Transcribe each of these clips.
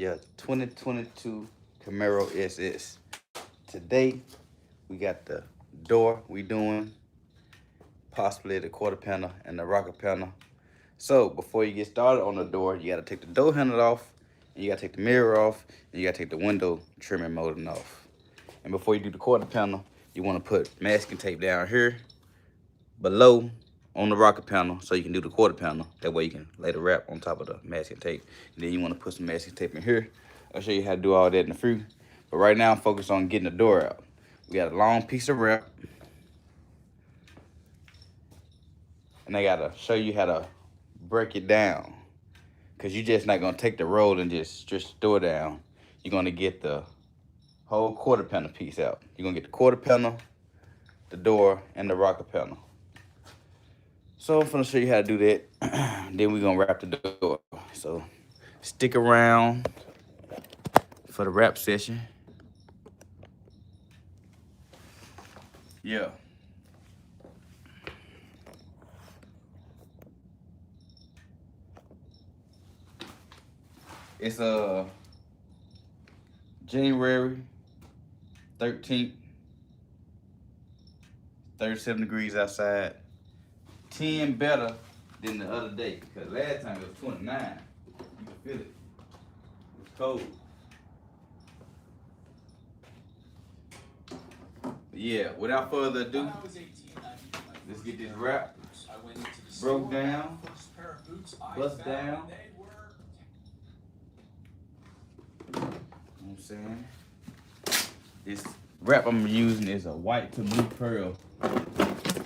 Yeah, 2022 Camaro SS. Today, we got the door we doing, possibly the quarter panel and the rocker panel. So before you get started on the door, you gotta take the door handle off, and you gotta take the mirror off, and you gotta take the window trim and molding off. And before you do the quarter panel, you wanna put masking tape down here, below, on the rocker panel, so you can do the quarter panel. That way you can lay the wrap on top of the masking tape. And then you wanna put some masking tape in here. I'll show you how to do all that in the free. But right now I'm focused on getting the door out. We got a long piece of wrap. And I gotta show you how to break it down. Cause you're just not gonna take the roll and just stretch the door down. You're gonna get the whole quarter panel piece out. You're gonna get the quarter panel, the door, and the rocker panel. So I'm gonna show you how to do that. Then we're gonna wrap the door. So stick around for the wrap session. Yeah. It's January 13th, 37 degrees outside. 10 better than the other day, because last time it was 29. You can feel it. It was cold. But yeah, without further ado, let's get this wrap broke down, bust down. You know what I'm saying? This wrap I'm using is a white to blue pearl.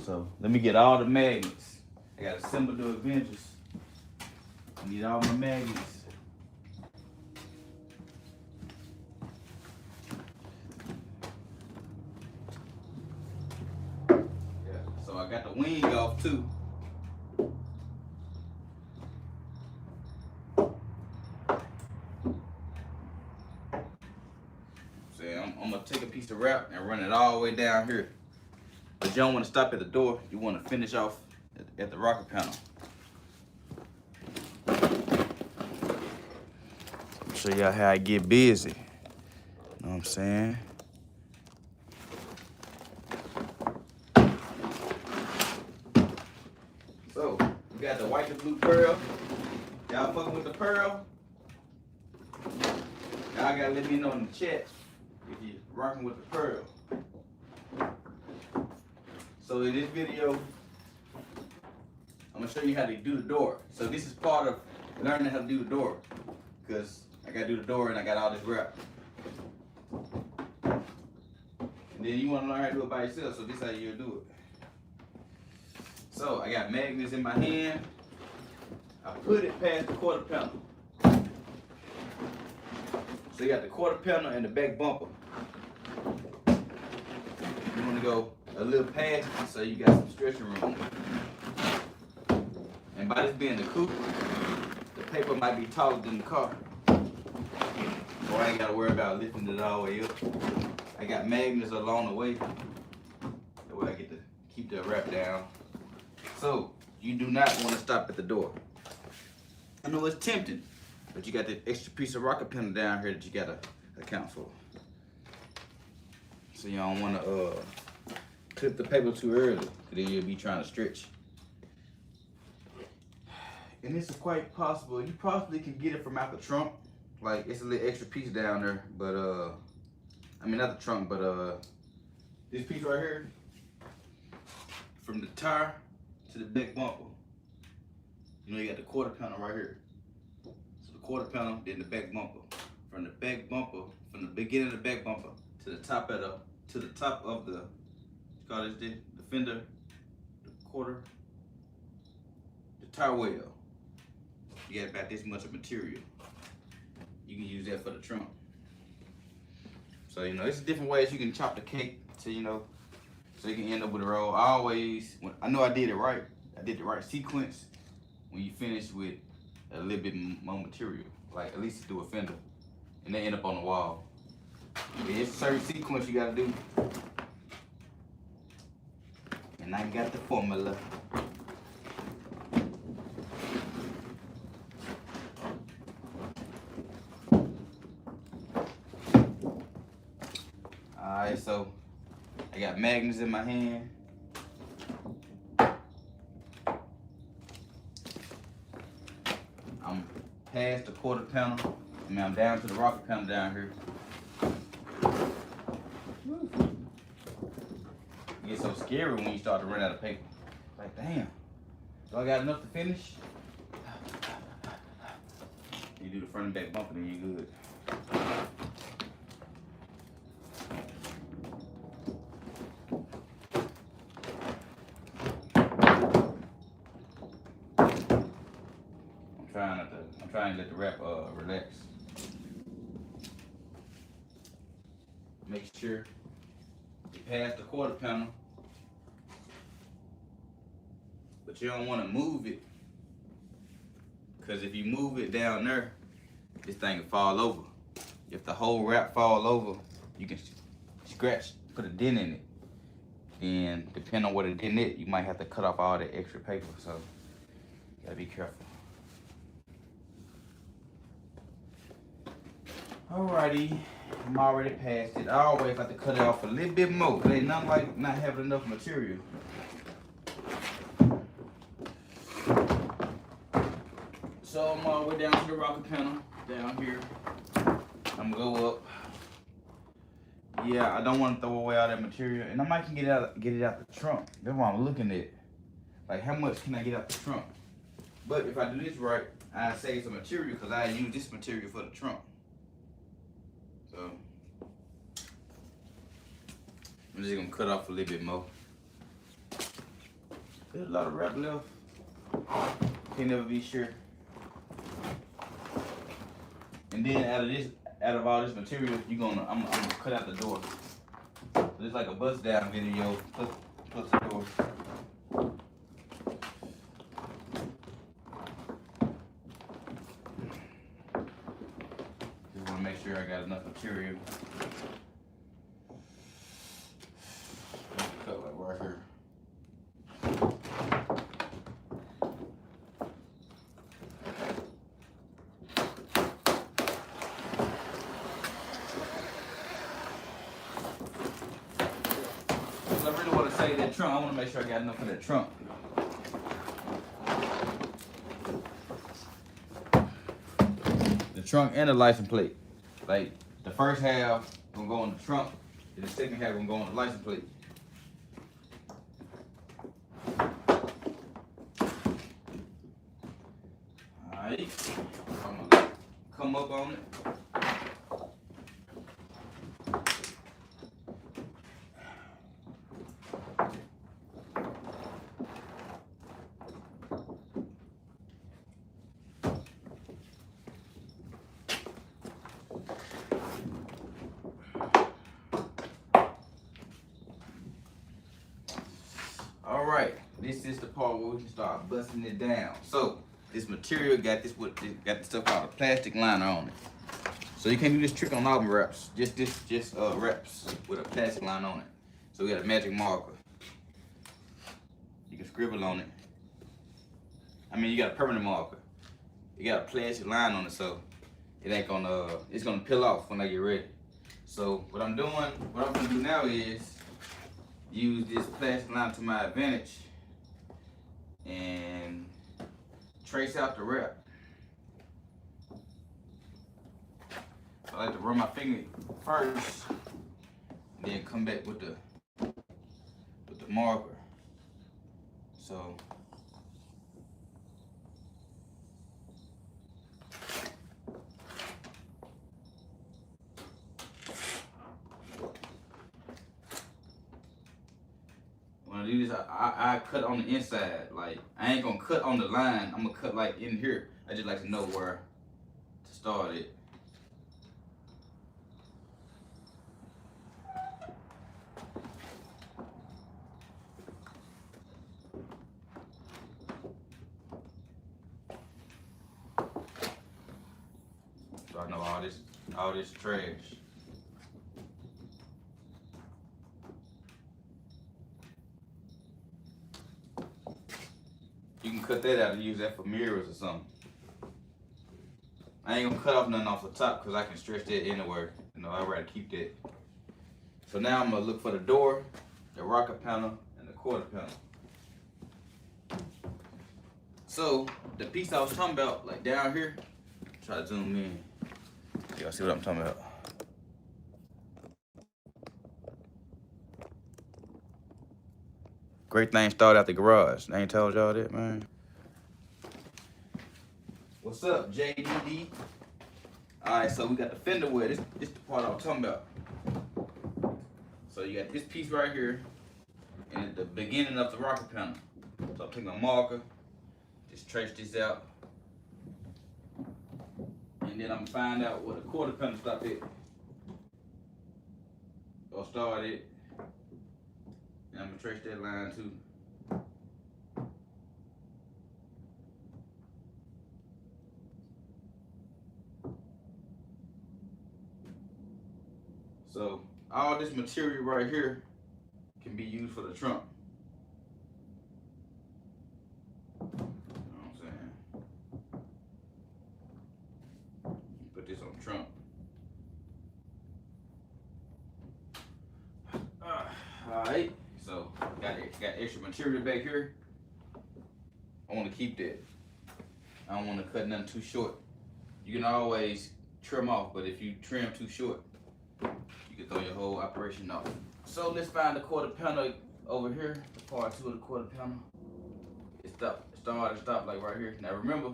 So let me get all the magnets. I got assembled the Avengers. I need all my magnets. Yeah, so I got the wing off too. I'm gonna take a piece of wrap and run it all the way down here. But you don't want to stop at the door. You want to finish off at the rocker panel. I'll show y'all how I get busy. Know what I'm saying? So, we got the white and blue pearl. Y'all fucking with the pearl? Y'all gotta let me know in the chat if you're rocking with the pearl. So in this video, I'm gonna show you how to do the door. So this is part of learning how to do the door, because I gotta do the door and I got all this wrap. And then you wanna learn how to do it by yourself, so this is how you'll do it. So I got magnets in my hand. I put it past the quarter panel. So you got the quarter panel and the back bumper. You wanna go a little past it so you got some stretching room. And by this being the coupe, the paper might be taller than the car. So I ain't gotta worry about lifting it all the way up. I got magnets along the way. That way I get to keep that wrap down. So you do not want to stop at the door. I know it's tempting, but you got the extra piece of rocker panel down here that you gotta account for. So you don't want to clip the paper too early, because then you'll be trying to stretch. And this is quite possible. You possibly can get it from out the trunk. Like, it's a little extra piece down there, but I mean not the trunk, but this piece right here, from the tire to the back bumper. You know, you got the quarter panel right here. So the quarter panel, then the back bumper. From the back bumper, from the beginning of the back bumper to the top of the call this the fender, the quarter, the tire well. You got about this much of material. You can use that for the trunk. So you know, it's different ways you can chop the cake to, you know, so you can end up with a roll. I always, I know I did it right. I did the right sequence when you finish with a little bit more material, like at least to do a fender, and they end up on the wall. It's a certain sequence you gotta do. And I got the formula. Alright, so I got magnets in my hand. I'm past the quarter panel. I mean, I'm down to the rocker panel down here. It gets so scary when you start to run out of paper. Like, damn, do I got enough to finish? You do the front and back bumper, then you're good. I'm trying to let the wrap relax. Make sure you pass the quarter panel, but you don't want to move it, because if you move it down there, this thing will fall over. If the whole wrap fall over, you can scratch, put a dent in it, and depending on what a dent is, you might have to cut off all the extra paper. So you gotta be careful. Alrighty, I'm already past it. I always like to cut it off a little bit more. It ain't nothing like not having enough material. So I'm all the way down to the rocker panel, down here. I'm gonna go up. Yeah, I don't want to throw away all that material, and I might can get it out the trunk. That's what I'm looking at. Like, how much can I get out the trunk? But if I do this right, I save some material, because I use this material for the trunk. So I'm just gonna cut off a little bit more. There's a lot of wrap left. Can't never be sure. And then out of all this material, I'm gonna cut out the door. So it's like a bust down video plus the door. Just wanna make sure I got enough material. Cut like right here. I really want to say that trunk. I want to make sure I got enough for that trunk. The trunk and the license plate. Like, the first half gonna go on the trunk, and the second half gonna go on the license plate. Alright, I'm gonna come up on it. Alright, this is the part where we can start busting it down. So, this material got this stuff called a plastic liner on it. So you can't do this trick on all the wraps. Just wraps with a plastic line on it. So we got a magic marker. You can scribble on it. I mean, you got a permanent marker. You got a plastic line on it, so it ain't gonna it's gonna peel off when I get ready. So what I'm gonna do now is use this plastic line to my advantage and trace out the wrap. I like to run my finger first, then come back with the marker. So when I do this, I cut on the inside. Like, I ain't gonna cut on the line. I'm gonna cut like in here. I just like to know where to start it. So I know all this trash. You can cut that out and use that for mirrors or something. I ain't gonna cut off nothing off the top because I can stretch that anywhere. You know, I'd rather keep that. So now I'm gonna look for the door, the rocker panel, and the quarter panel. So the piece I was talking about, like down here, try to zoom in. Y'all see what I'm talking about? Great thing started out the garage. I ain't told y'all that, man. What's up, JDD? All right, so we got the fender well. This the part I was talking about. So you got this piece right here, and at the beginning of the rocker panel. So I'm taking my marker, just trace this out, and then I'm gonna find out where the quarter panel stop at, or start it, and I'm gonna trace that line too. So all this material right here can be used for the trunk. You know what I'm saying? Put this on the trunk. Alright, so got extra material back here. I want to keep that. I don't want to cut nothing too short. You can always trim off, but if you trim too short, you can throw your whole operation off. So let's find the quarter panel over here, the part 2 of the quarter panel. It start and stop like right here. Now remember,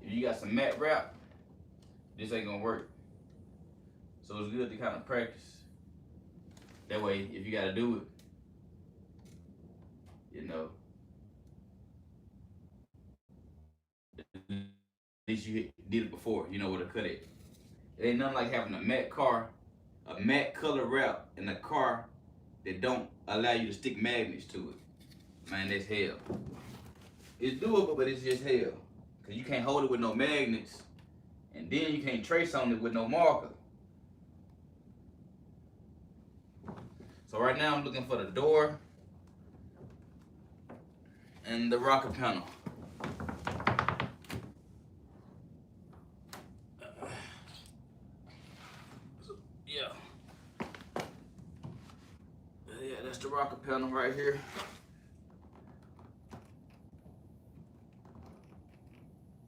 if you got some matte wrap, this ain't gonna work. So it's good to kind of practice. That way, if you gotta do it, you know, at least you did it before, you know where to cut it. It ain't nothing like having a matte car, a matte color wrap in a car that don't allow you to stick magnets to it. Man, that's hell. It's doable, but it's just hell. Cause you can't hold it with no magnets, and then you can't trace on it with no marker. So right now I'm looking for the door and the rocker panel. Yeah, that's the rocker panel right here.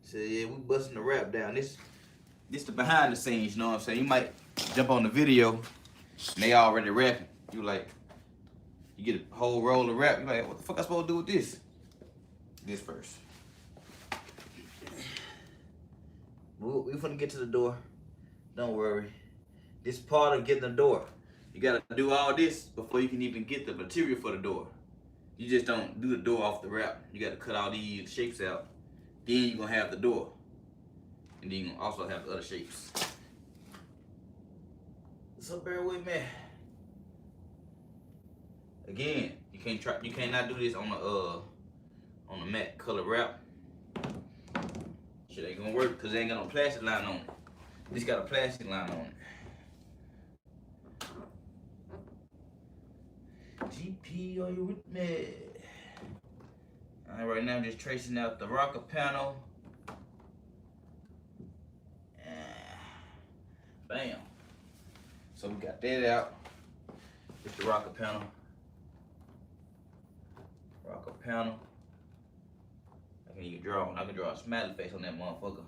So yeah, we busting the wrap down. This the behind the scenes, you know what I'm saying? You might jump on the video and they already wrapping. You like, you get a whole roll of wrap. You like, what the fuck I supposed to do with this? This first. We finna get to the door. Don't worry. This part of getting the door. You gotta do all this before you can even get the material for the door. You just don't do the door off the wrap. You gotta cut all these shapes out. Then you're gonna have the door. And then you're gonna also have the other shapes. So bear with me. Again, you cannot do this on the matte color wrap. Shit ain't gonna work because it ain't got no plastic line on it. This got a plastic line on it. GP, are you with me? Alright, right now I'm just tracing out the rocker panel. Bam. So we got that out. It's the rocker panel. Rocker panel. I can even draw one. I can draw a smiley face on that motherfucker.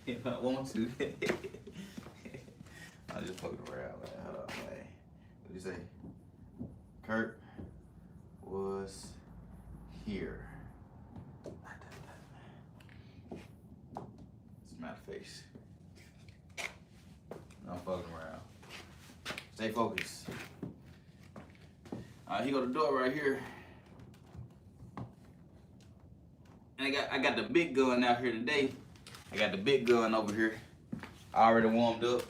If I want to. I'll just poke it around. Like, hold on, man. What do you say? Kirk was here. Smiley face. I'm fucking around. Stay focused. Alright, here go the door right here. And I got the big gun out here today. I got the big gun over here. I already warmed up.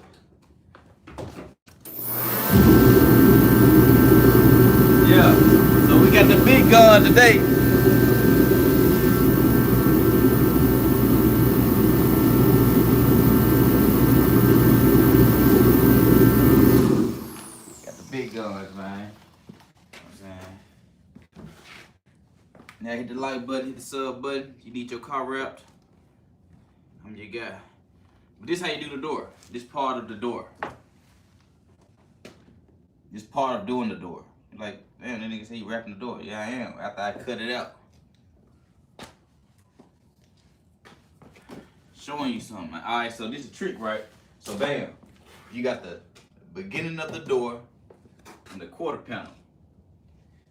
Yeah, so we got the big gun today. Got the big guns, man. Now hit the like button, hit the sub button. You need your car wrapped. I'm your guy. But this is how you do the door. This part of the door. just part of doing the door. Like, man, that nigga say you wrapping the door. Yeah, I am. After I cut it out. Showing you something. Alright, so this is a trick, right? So bam. You got the beginning of the door and the quarter panel.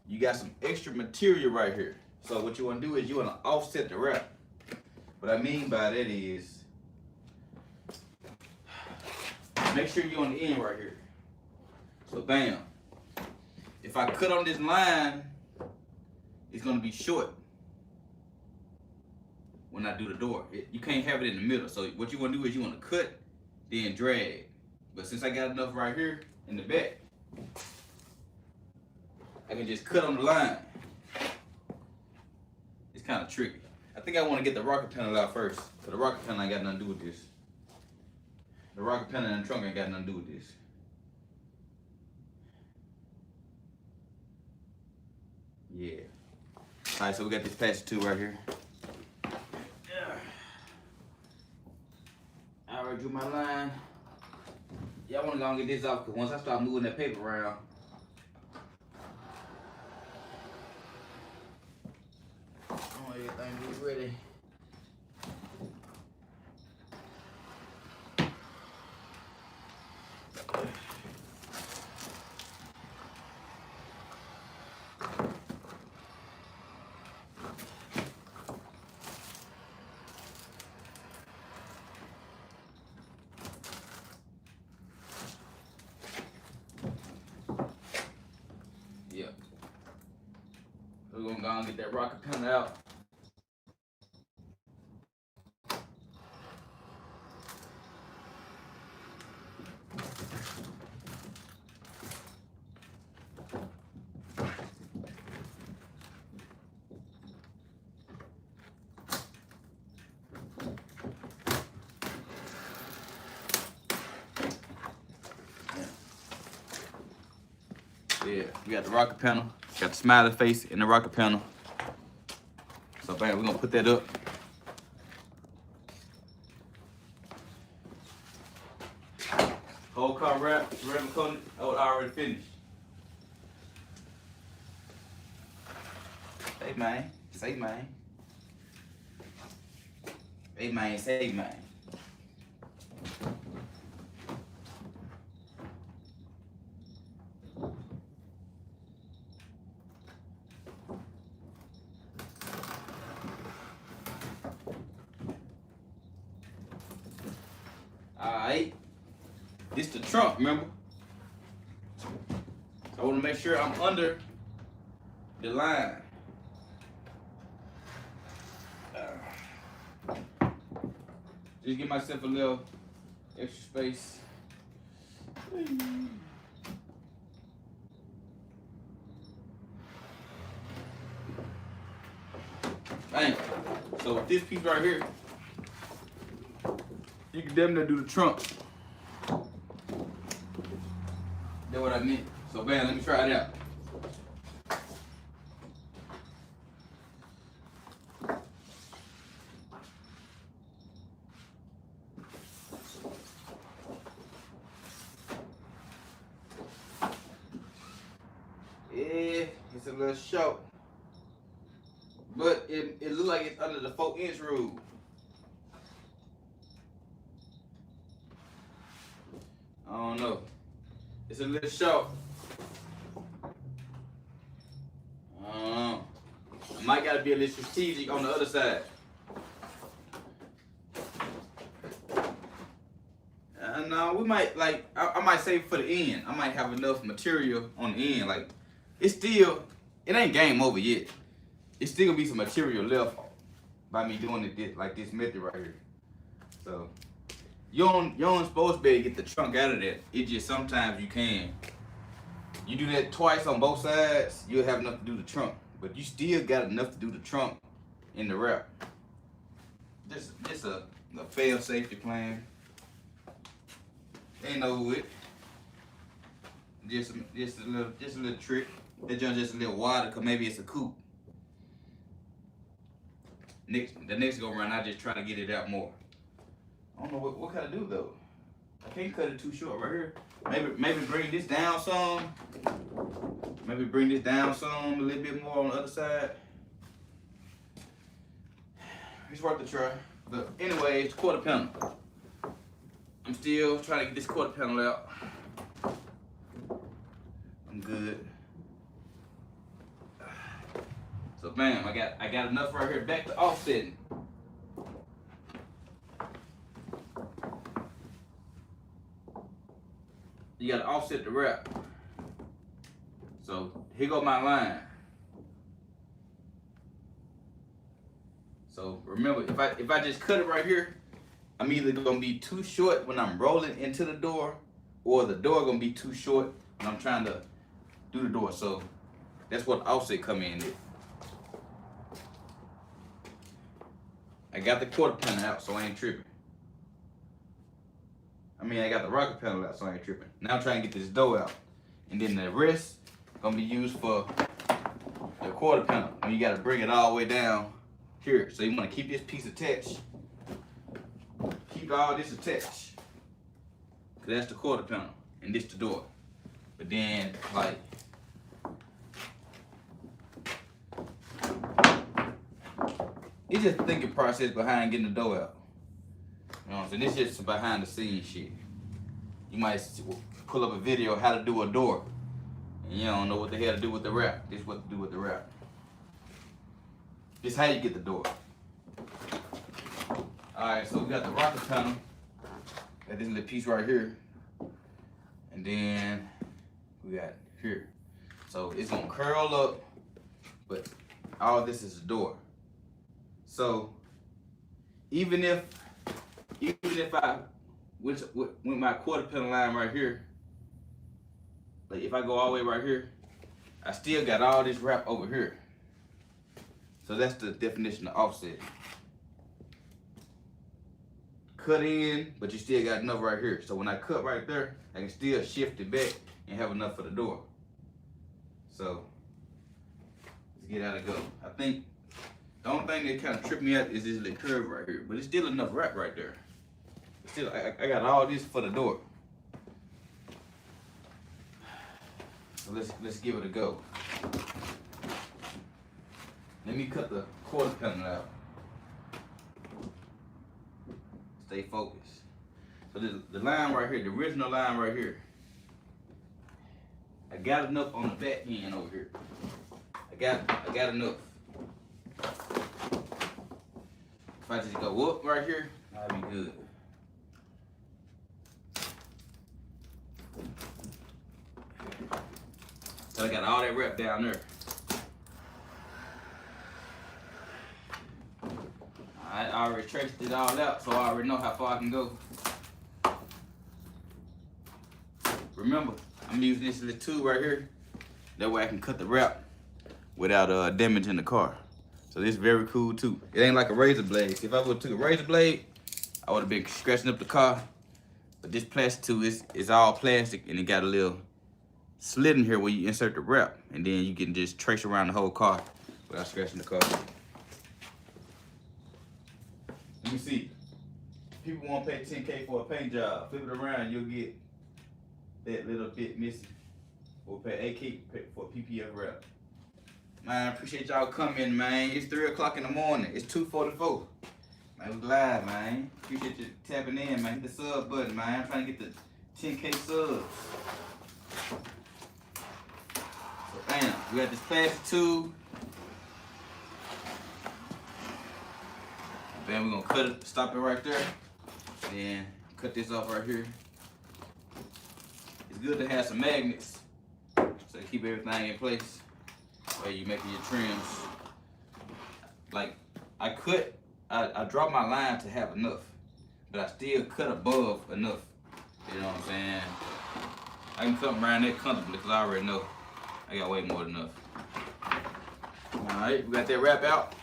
You got some extra material right here. So what you want to do is you want to offset the wrap. What I mean by that is, make sure you're on the end right here. So bam. If I cut on this line, it's gonna be short when I do the door. You can't have it in the middle. So what you wanna do is you wanna cut, then drag. But since I got enough right here in the back, I can just cut on the line. It's kind of tricky. I think I wanna get the rocker panel out first, because the rocker panel ain't got nothing to do with this. The rocker panel and the trunk ain't got nothing to do with this. Yeah. Alright, so we got this patch 2 right here. I already drew my line. Y'all wanna go and get this off, because once I start moving that paper around, I want everything to be ready. We're gonna go and get that rocker panel out. Yeah, we got the rocker panel. Got the smiley face in the rocker panel. So bam, we're gonna put that up. Whole car wrap, rubber coated. Oh, I already finished. Hey man, say man. Hey man, say man. Alright, this the trunk, remember? So I want to make sure I'm under the line. Just give myself a little extra space. Bang. So with this piece right here, you can definitely do the trunk. That's what I meant. So bam, let me try it out. Yeah, it's a little short, but it looks like it's under the 4-inch rule. I don't know. It's a little short. I might gotta be a little strategic on the other side. No, we might I might save for the end. I might have enough material on the end. Like it ain't game over yet. It's still gonna be some material left by me doing it like this method right here. So you don't supposed to be able to get the trunk out of that. It just sometimes you can. You do that twice on both sides, you'll have enough to do the trunk. But you still got enough to do the trunk in the wrap. Just a fail safety plan. Ain't no with. Just a little trick. That joint just a little wider, cause maybe it's a coupe. The next go around, I just try to get it out more. I don't know what can I do though. I can't cut it too short right here. Maybe bring this down some. Maybe bring this down some, a little bit more on the other side. It's worth a try. But anyway, it's quarter panel. I'm still trying to get this quarter panel out. I'm good. So bam, I got enough right here. Back to offsetting. You gotta offset the wrap. So here go my line. So remember, if I just cut it right here, I'm either gonna be too short when I'm rolling into the door, or the door gonna be too short when I'm trying to do the door. So that's what offset come in with. I got the quarter panel out, so I ain't tripping. I mean, I got the rocker panel out, so I ain't tripping. Now I'm trying to get this door out. And then the rest gonna be used for the quarter panel. And you gotta bring it all the way down here. So you wanna keep this piece attached. Keep all this attached. Cause that's the quarter panel, and this the door. But then, like, it's just the thinking process behind getting the door out. You know what I'm saying? This is just behind the scenes shit. You might pull up a video how to do a door, and you don't know what the hell to do with the wrap. This is what to do with the wrap. This is how you get the door. Alright, so we got the rocker panel. Got this little piece right here. And then we got here. So it's gonna curl up, but all this is the door. So even if I with my quarter panel line right here, like if I go all the way right here, I still got all this wrap over here. So that's the definition of offset. Cut in, but you still got enough right here. So when I cut right there, I can still shift it back and have enough for the door. So let's get how to go. I think the only thing that kind of tripped me out is this little curve right here, but it's still enough wrap right there. Still, I got all this for the door. So let's give it a go. Let me cut the quarter panel out. Stay focused. So the line right here, the original line right here, I got enough on the back end over here. I got enough. If I just go up right here, I'll be good. So I got all that wrap down there. I already traced it all out, so I already know how far I can go. Remember, I'm using this little tool right here. That way I can cut the wrap without damaging the car. So this is very cool too. It ain't like a razor blade. If I would've took a razor blade, I would've been scratching up the car. But this plastic tool is all plastic, and it got a little slit in here where you insert the wrap, and then you can just trace around the whole car without scratching the car. Let me see. People won't pay $10K for a paint job. Flip it around, you'll get that little bit missing. We'll pay $8K for a PPF wrap. Man, appreciate y'all coming, man. It's 3 o'clock in the morning. It's 2:44. Man, we live, man. Appreciate you tapping in, man. Hit the sub button, man. I'm trying to get the 10K subs. So, bam, we got this plastic tube. Then we're gonna cut it, stop it right there. Then cut this off right here. It's good to have some magnets so to keep everything in place while you're making your trims. Like I dropped my line to have enough, but I still cut above enough. You know what I'm saying? I can cut around that comfortably because I already know I got way more than enough. Alright, we got that wrap out.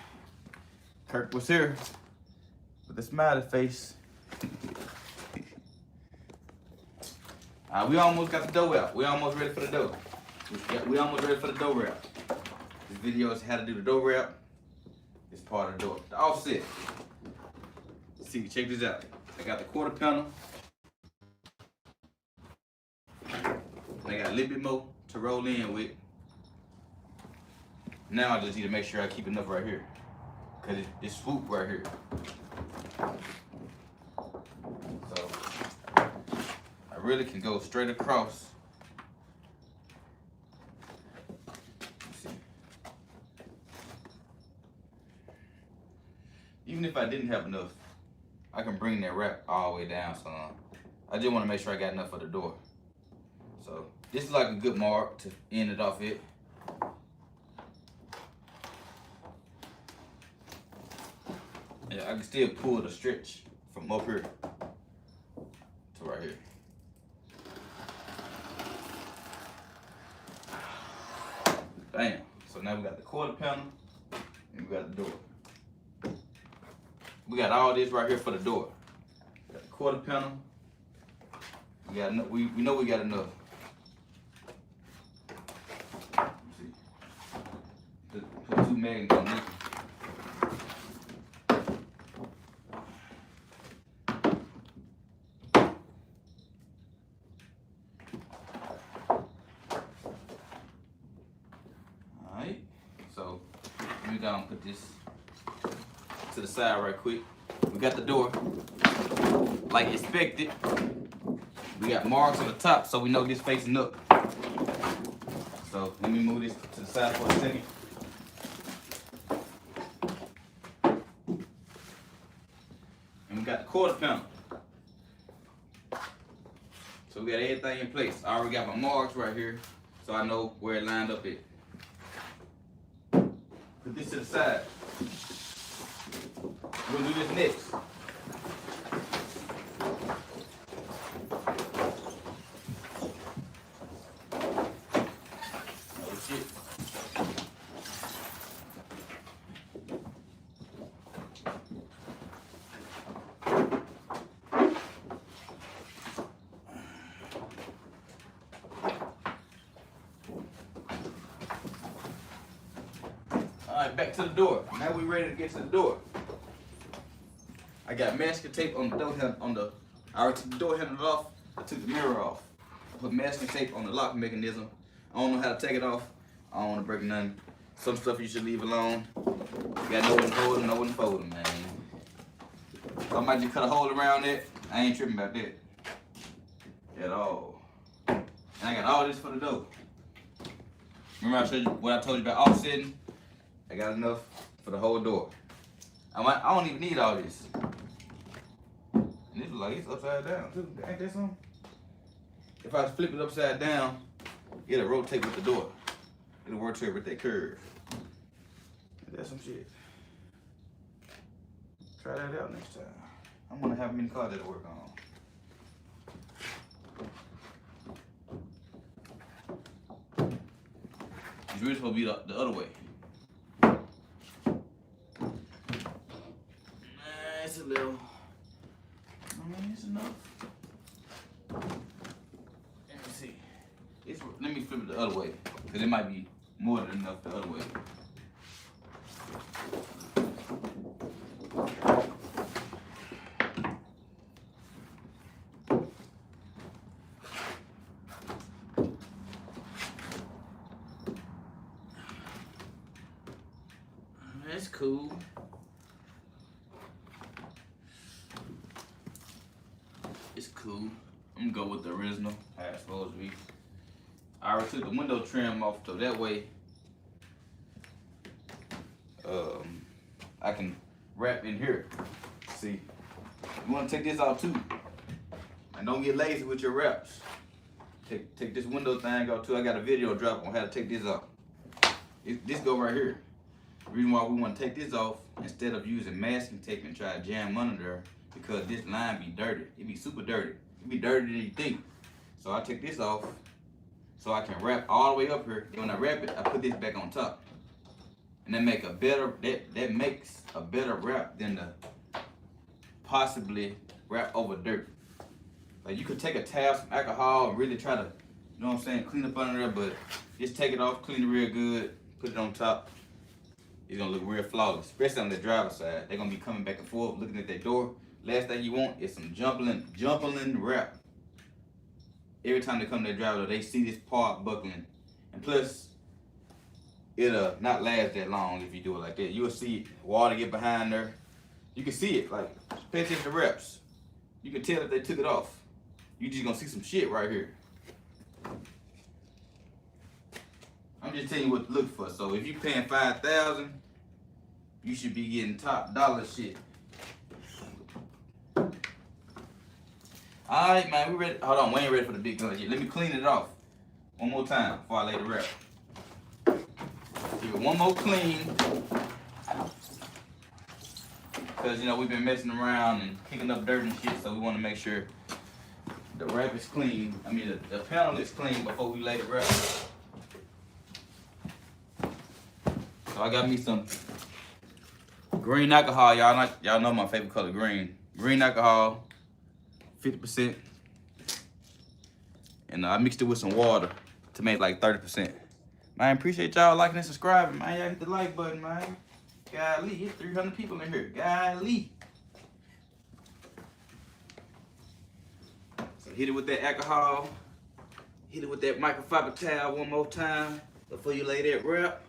Kirk was here with a smiley face. We almost got the dough out. We almost ready for the dough. We almost ready for the dough wrap. This video is how to do the dough wrap. It's part of the dough. The offset. Let's see, check this out. I got the quarter panel. And I got a little bit more to roll in with. Now I just need to make sure I keep enough right here. Cause it's swoop right here. So I really can go straight across. Let's see. Even if I didn't have enough, I can bring that wrap all the way down some. I just want to make sure I got enough for the door. So this is like a good mark to end it off it. Yeah, I can still pull the stretch from up here to right here. Bam. So now we got the quarter panel and we got the door. We got all this right here for the door. We got the quarter panel. We got enough. We know we got enough. Let's see. Put 2 magnets on this. Alright. So let me go and put this to the side right quick. We got the door like expected. We got marks on the top so we know this facing up. So let me move this to the side for a second. And we got the quarter panel. So we got everything in place. I already got my marks right here so I know where it lined up at. Put this to the side. We'll do this next. Oh shit. Alright, back to the door. Now we're ready to get to the door. I got masking tape on the door handle. I already took the door handle off. I took the mirror off. I put masking tape on the lock mechanism. I don't know how to take it off. I don't want to break nothing. Some stuff you should leave alone. You got no one holding, no one folding, man. So I might just cut a hole around it. I ain't tripping about that at all. And I got all this for the door. Remember I showed you what I told you about offsetting? I got enough for the whole door. I don't even need all this. And this look like it's upside down too. Ain't that something? If I flip it upside down, it'll rotate with the door. It'll rotate with that curve. That's some shit. Try that out next time. I'm gonna have many cars that'll work on. It's really supposed to be the other way. It's a little. I mean, it's enough. Let me see. Let me flip it the other way, because it might be more than enough the other way. That's cool. It's cool. I'm gonna go with the original, how it's supposed to be. I already took the window trim off, so that way I can wrap in here. See, you wanna take this out too. And don't get lazy with your wraps. Take this window thing out too. I got a video drop on how to take this off. This go right here. The reason why we want to take this off instead of using masking tape and try to jam under there, because this line be dirty. It be super dirty. It be dirtier than you think. So I take this off so I can wrap all the way up here. Then when I wrap it, I put this back on top. And that makes a better wrap than the possibly wrap over dirt. Like you could take a towel, some alcohol, and really try to, you know what I'm saying, clean up under there, but just take it off, clean it real good, put it on top. It's gonna look real flawless, especially on the driver's side. They're gonna be coming back and forth, looking at their door. Last thing you want is some jumping wrap every time they come to their driver, they see this part buckling. And plus, it'll not last that long if you do it like that. You'll see water get behind there. You can see it, like, pay attention to reps. You can tell if they took it off. You just gonna see some shit right here. I'm just telling you what to look for. So if you're paying $5,000, you should be getting top dollar shit. Alright, man, we ready. Hold on, we ain't ready for the big gun yet. Let me clean it off one more time before I lay the wrap. Give it one more clean. Because, you know, we've been messing around and picking up dirt and shit, so we want to make sure the wrap is clean. I mean, the panel is clean before we lay the wrap. So I got me some green alcohol. Y'all know my favorite color, green. Green alcohol, 50%. And I mixed it with some water to make like 30%. Man, appreciate y'all liking and subscribing, man. Y'all hit the like button, man. Golly, hit 300 people in here. Golly. So hit it with that alcohol. Hit it with that microfiber towel one more time before you lay that wrap.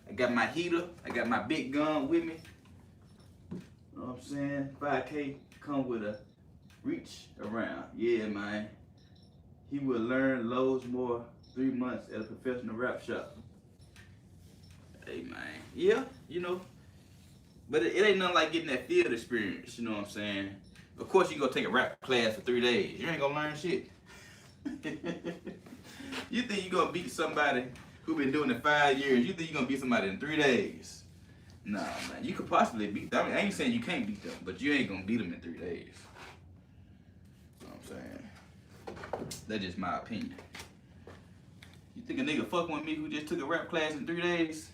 I got my heater. I got my big gun with me. You know what I'm saying? 5K come with a reach around. Yeah, man. He will learn loads more 3 months at a professional rap shop. Hey, man. Yeah, you know. But it ain't nothing like getting that field experience, you know what I'm saying? Of course, you gonna take a rap class for 3 days. You ain't gonna learn shit. You think you gonna beat somebody who been doing it 5 years? You think you gonna beat somebody in 3 days? Nah, man. You could possibly beat them. I mean, I ain't saying you can't beat them, but you ain't gonna beat them in 3 days. You know what I'm saying? That's just my opinion. You think a nigga fucking with me who just took a rap class in 3 days?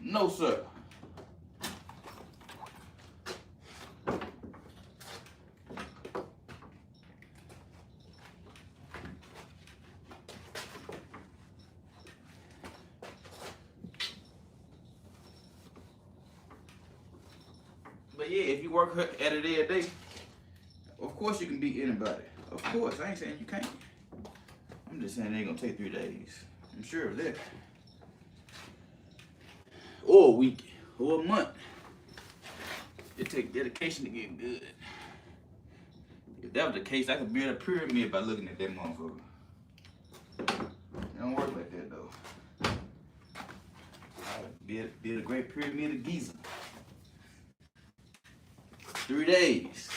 No, sir. But yeah, if you work at it every day, of course you can beat anybody. Of course, I ain't saying you can't. I'm just saying it ain't gonna take 3 days. I'm sure of that. Or a week, or a month. It takes dedication to get good. If that was the case, I could build a pyramid by looking at that motherfucker. It don't work like that though. I would build a great pyramid of Giza. 3 days.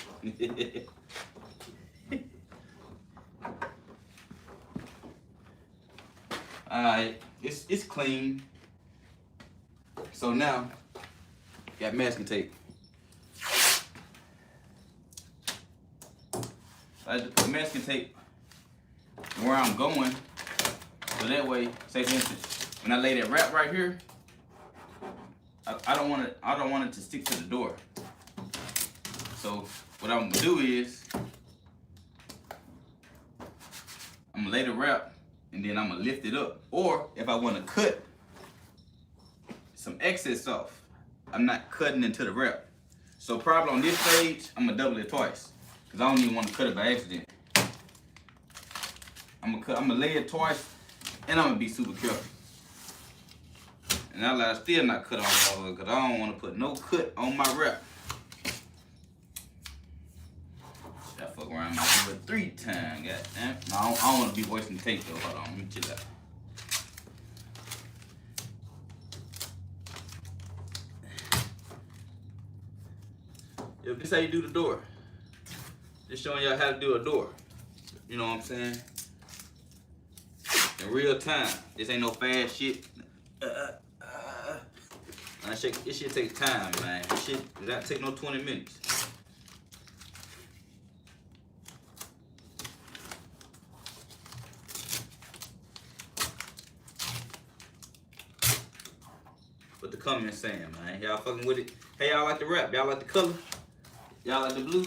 Alright, it's clean. So now, got masking tape. I just put masking tape where I'm going, so that way, say for instance, when I lay that wrap right here, I don't want it to stick to the door. So what I'm gonna do is I'm gonna lay the wrap and then I'm gonna lift it up. Or if I want to cut some excess off, I'm not cutting into the wrap. So probably on this page, I'm gonna double it twice, cause I don't even want to cut it by accident. I'm gonna lay it twice, and I'm gonna be super careful. And I still not cut on, cause I don't want to put no cut on my wrap. I fuck around and do it 3 times, goddamn. No, I don't want to be wasting tape though. Hold on, let me chill out. If this how you do the door, just showing y'all how to do a door. You know what I'm saying? In real time. This ain't no fast shit. This shit take time, man. This shit does not take no 20 minutes. What the comments saying, man? Y'all fucking with it? Hey, y'all like the wrap? Y'all like the color? Y'all like the blue?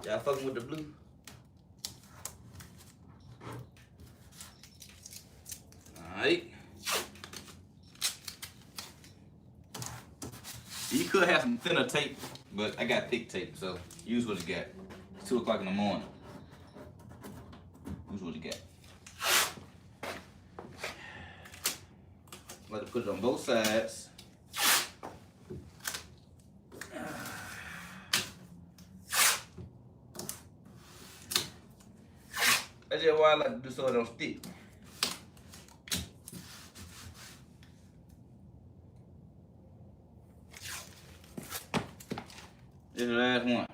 Y'all fucking with the blue? Alright. You could have some thinner tape, but I got thick tape, so use what you got. It's 2 o'clock in the morning. Use what you got. I like to put it on both sides. That's just why I like to do so it don't stick. This is the last one.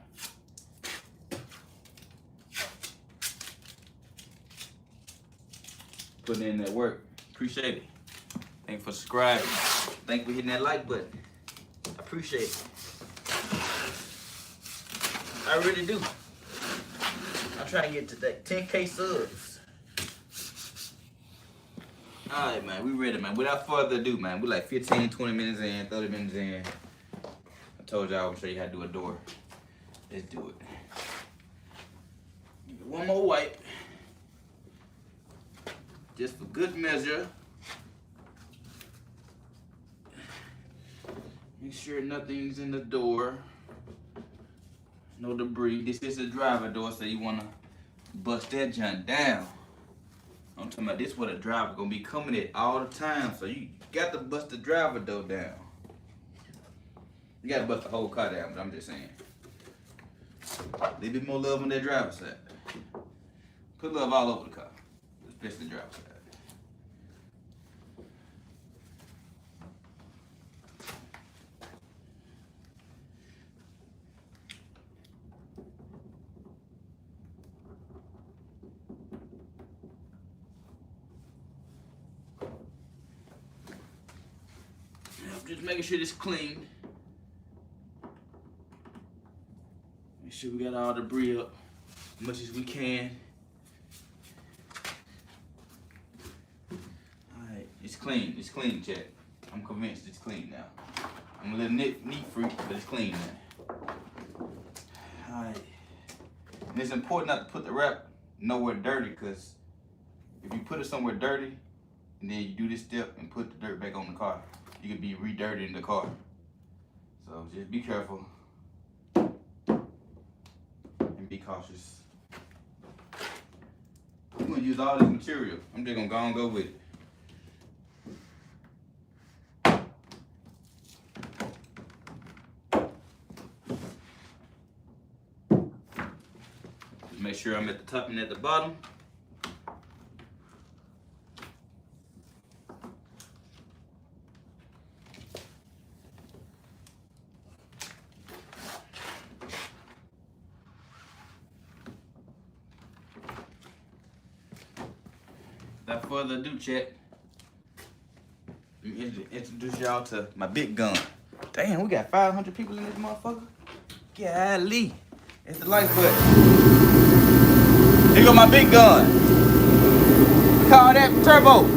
Putting in that work. Appreciate it. Thanks for subscribing. Thanks for hitting that like button. I appreciate it. I really do. I'm trying to get to that 10K subs. Alright, man. We ready, man. Without further ado, man. We like 15, 20 minutes in, 30 minutes in. I told y'all I would show you how to do a door. Let's do it. Give it one more wipe. Just for good measure. Make sure nothing's in the door. No debris. This is a driver door, so you wanna bust that junk down. I'm talking about this where the driver gonna be coming at all the time, so you got to bust the driver door down. You gotta bust the whole car down, but I'm just saying. A little bit more love on that driver's side. Put love all over the car, especially the driver's side. Just making sure it's clean. Make sure we got all the debris up as much as we can. Alright, it's clean. It's clean, chat. I'm convinced it's clean now. I'm a little neat freak, but it's clean now. Alright. And it's important not to put the wrap nowhere dirty, because if you put it somewhere dirty and then you do this step and put the dirt back on the car, you could be re-dirtying the car. So just be careful and be cautious. I'm gonna use all this material. I'm just gonna go and go with it. Just make sure I'm at the top and at the bottom. Without further ado, chat, let me introduce y'all to my big gun. Damn, we got 500 people in this motherfucker. Golly. It's the like button. Here go my big gun. We call that turbo.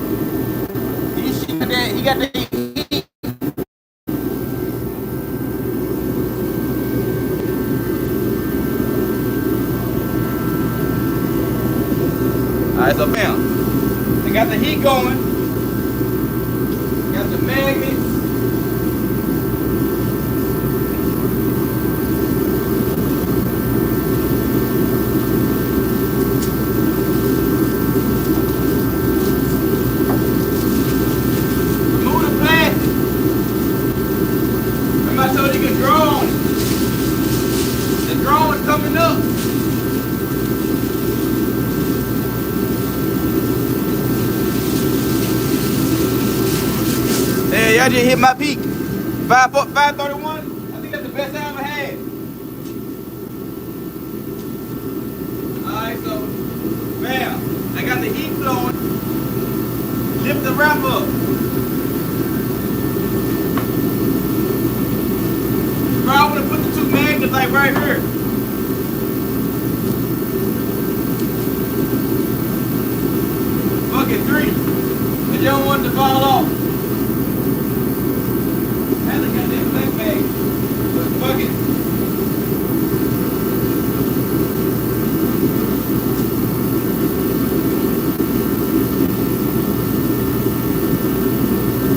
You see that? He got the heat. Alright, so bam. They got the heat going. Got the magnets. Remove the plastic. Remember I told you can drone. The drone is coming up. Hey, y'all just hit my peak. 531. I think that's the best I ever had. Alright, so, bam. I got the heat flowing. Lift the wrap up. Bro, I want to put the 2 magnets like right here. Fuck it, 3. And you don't want it to fall off. Fuck it.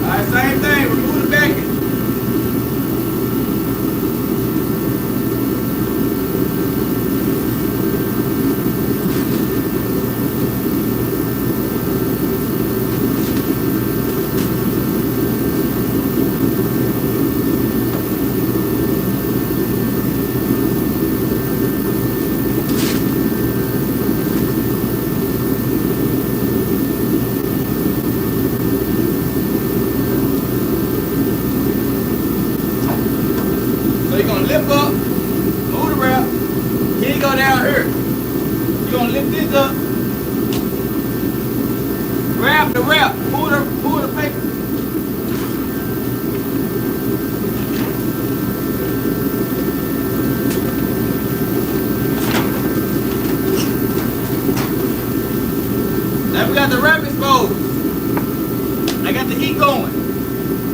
Alright, same thing. Remove the backing.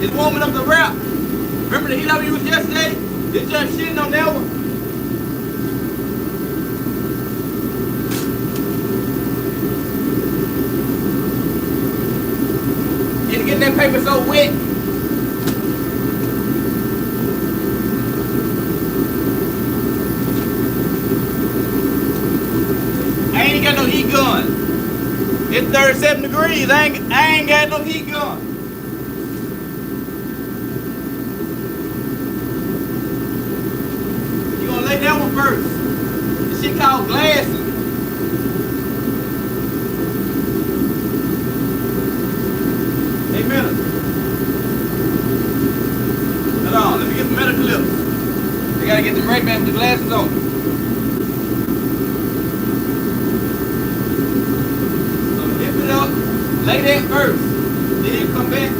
It's warming up the wrap. Remember the heat I used yesterday? It's just shitting on that one. And get that paper so wet. I ain't got no heat gun. It's 37 degrees. I ain't got no heat gun. You gonna lay that one first. This shit called glassing. Hey, minute. Hold on, let me get some metal clips. I gotta get them right back with the glasses on. So lift it up, lay that first, then come back.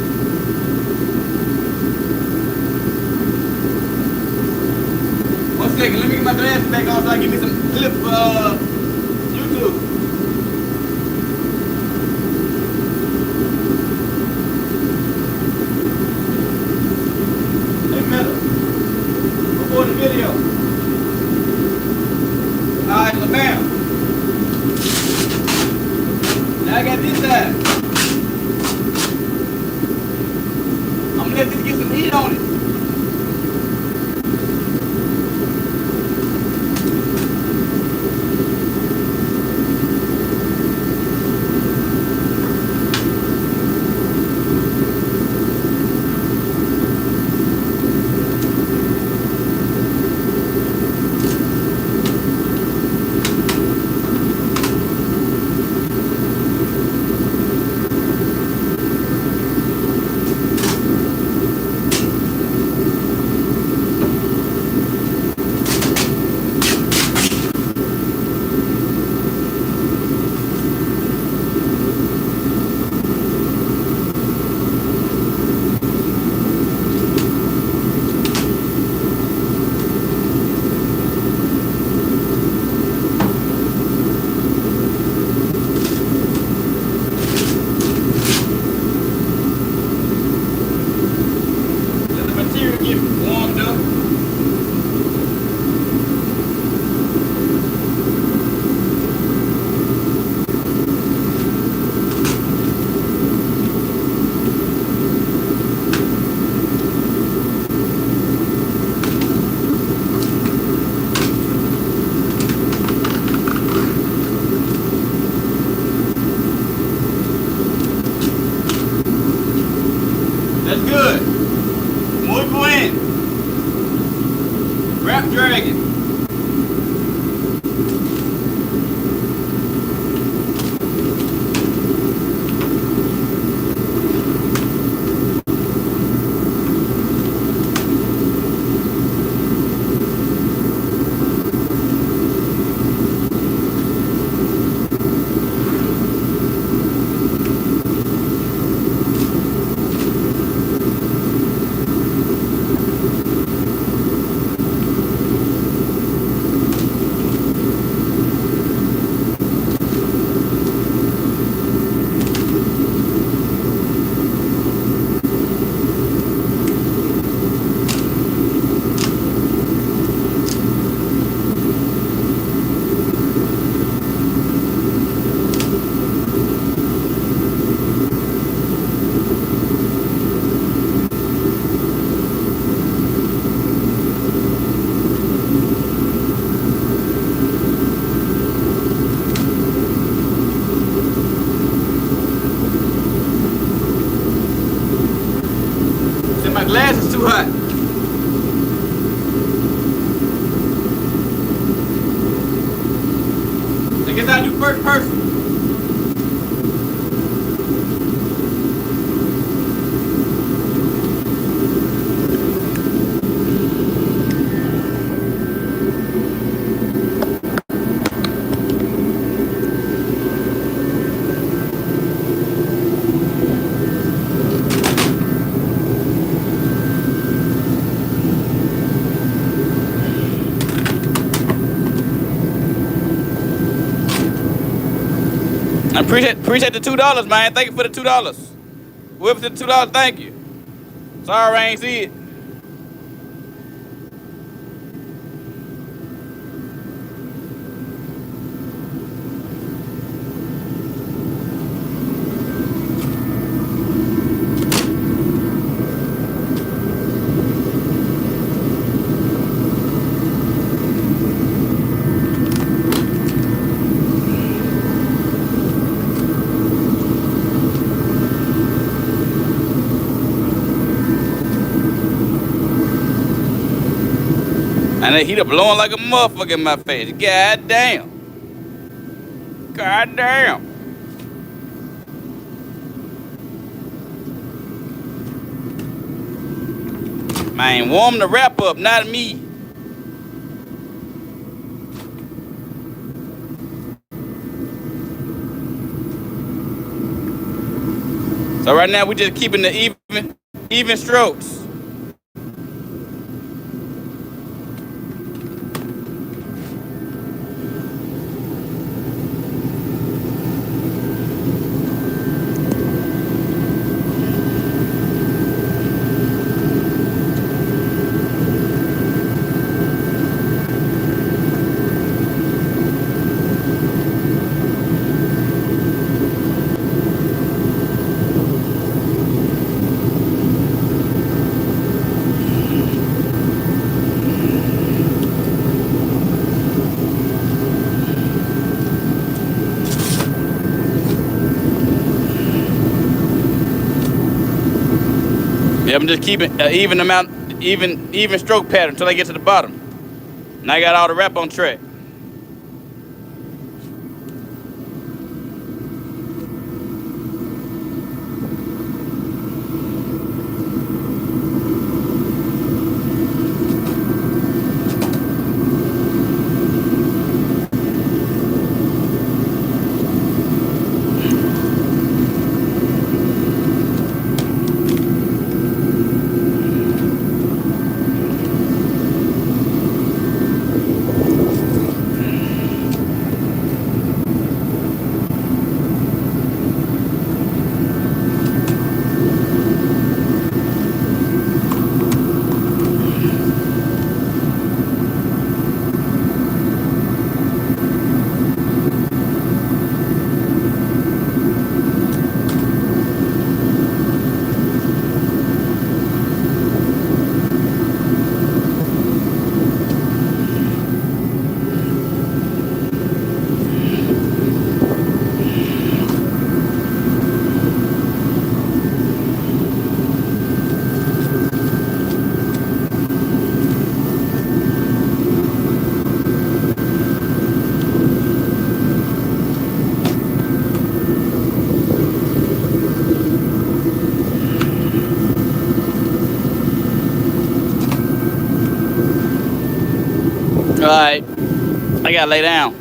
One second, let me get my glasses back on so I can give me some clips for YouTube. For the video. Alright, so bam. Now I got this side. I'm gonna let this get some heat on it. That's good. Muy buen. Rap Dragon. My glass is too hot. I guess I'll do first person. I appreciate the $2, man. Thank you for the $2. Whoever did the $2, thank you. Sorry, I ain't see it. And that heater blowing like a motherfucker in my face. God damn. God damn. Man, warm the wrap up, not me. So right now we just keeping the even strokes. Yeah, I'm just keeping even amount, even stroke pattern until I get to the bottom. And I got all the wrap on track. All right, I gotta lay down.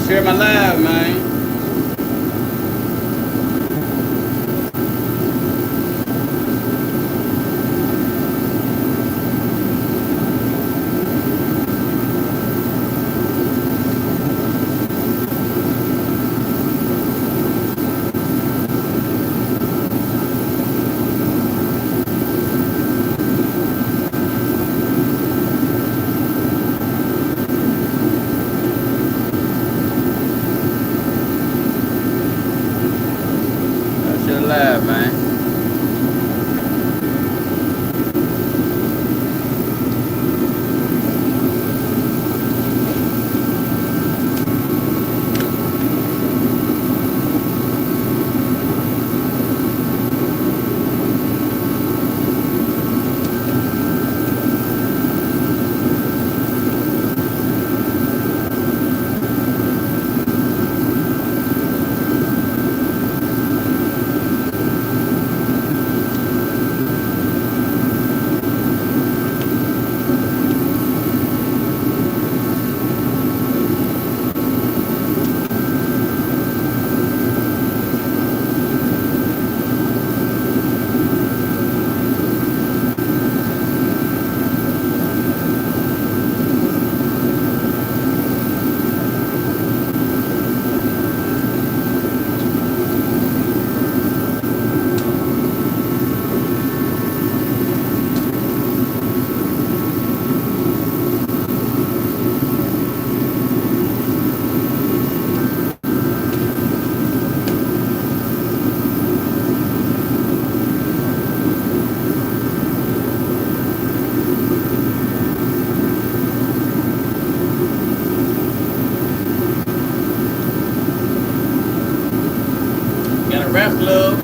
Share my live, man. Share live, man. Got a rap club.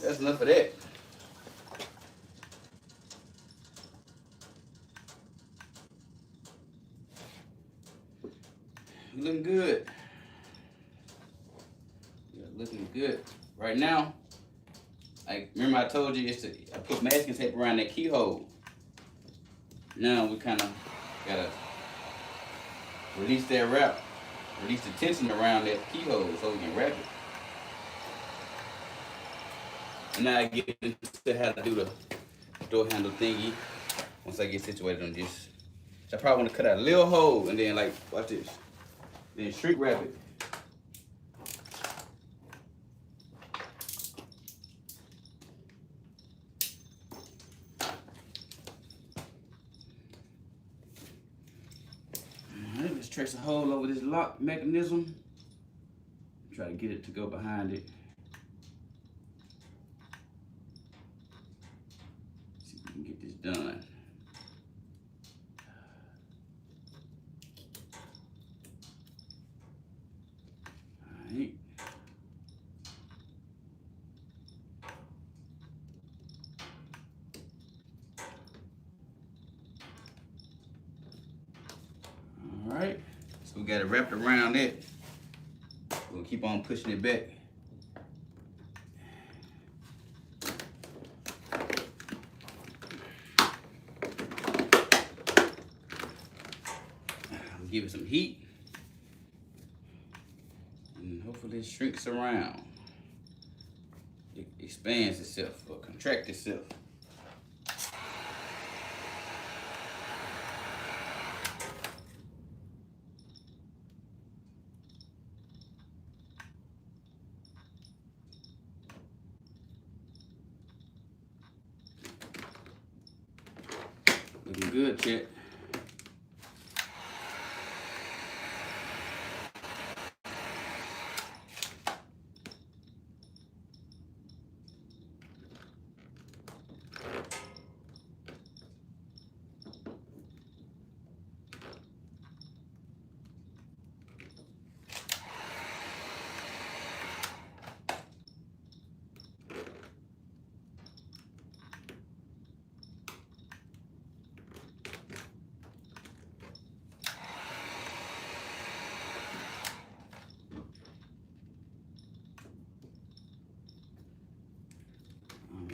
That's enough of that. Looking good. Yeah, looking good. Right now, like remember I told you I put masking tape around that keyhole. Now we kind of gotta release that wrap, release the tension around that keyhole so we can wrap it. And now I get into how to do the door handle thingy once I get situated on this. So I probably want to cut out a little hole and then like, watch this. Then shrink wrap it. Alright, let's trace a hole over this lock mechanism. Try to get it to go behind it. done. Alright. Alright. So we got it wrapped around it. We'll keep on pushing it back. Give it some heat, and hopefully it shrinks around. It expands itself or contracts itself. Looking good, Chet.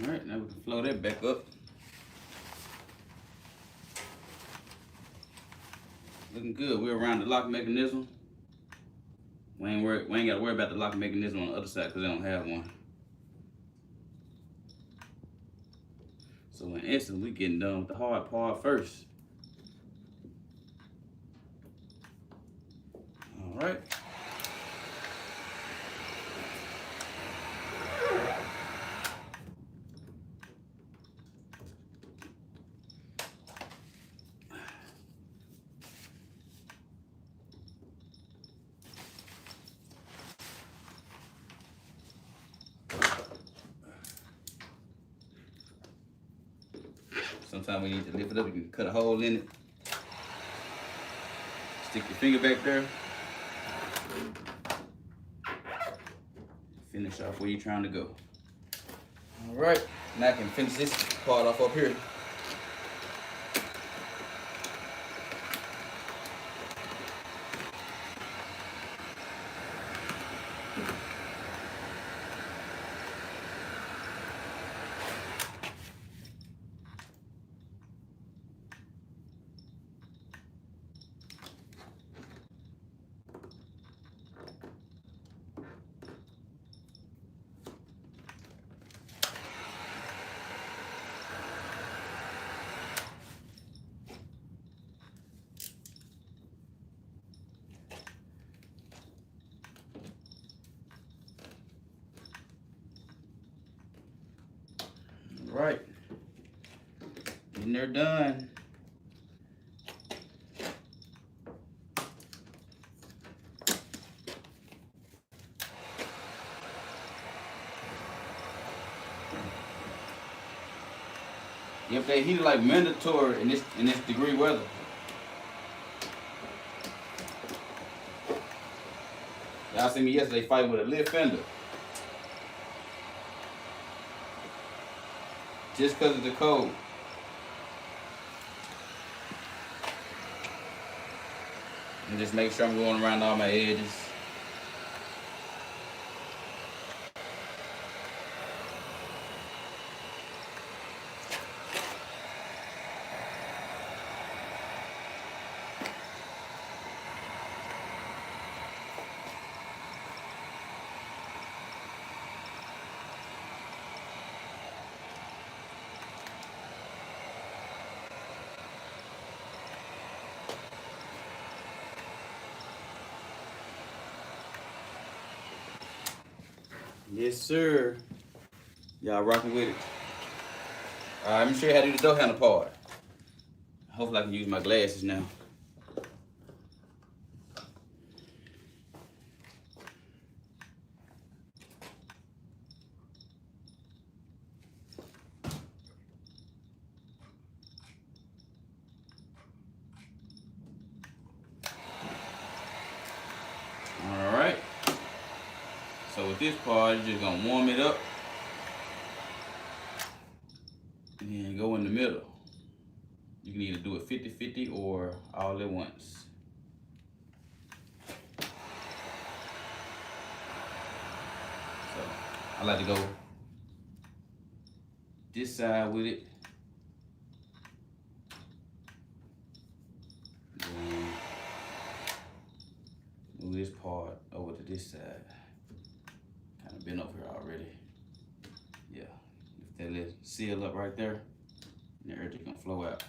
All right, now we can flow that back up. Looking good. We're around the lock mechanism. We ain't got to worry about the lock mechanism on the other side because they don't have one. So in essence, we getting done with the hard part first. All right. Sometimes we need to lift it up. You can cut a hole in it. Stick your finger back there. Finish off where you're trying to go. All right, now I can finish this part off up here. All right, and they're done. If they heat it like mandatory in this degree weather. Y'all see me yesterday fighting with a lid fender. Just because of the cold. And just make sure I'm going around all my edges. Yes, sir. Y'all rocking with it. All right, let me show you how to do the door handle part. Hopefully I can use my glasses now. this part, you're just gonna warm it up and then go in the middle. You can either do it 50-50 or all at once. So I like to go this side with it. Then move this part over to this side. Kind of been over here already. Yeah, if that little seal up right there, and everything can flow out.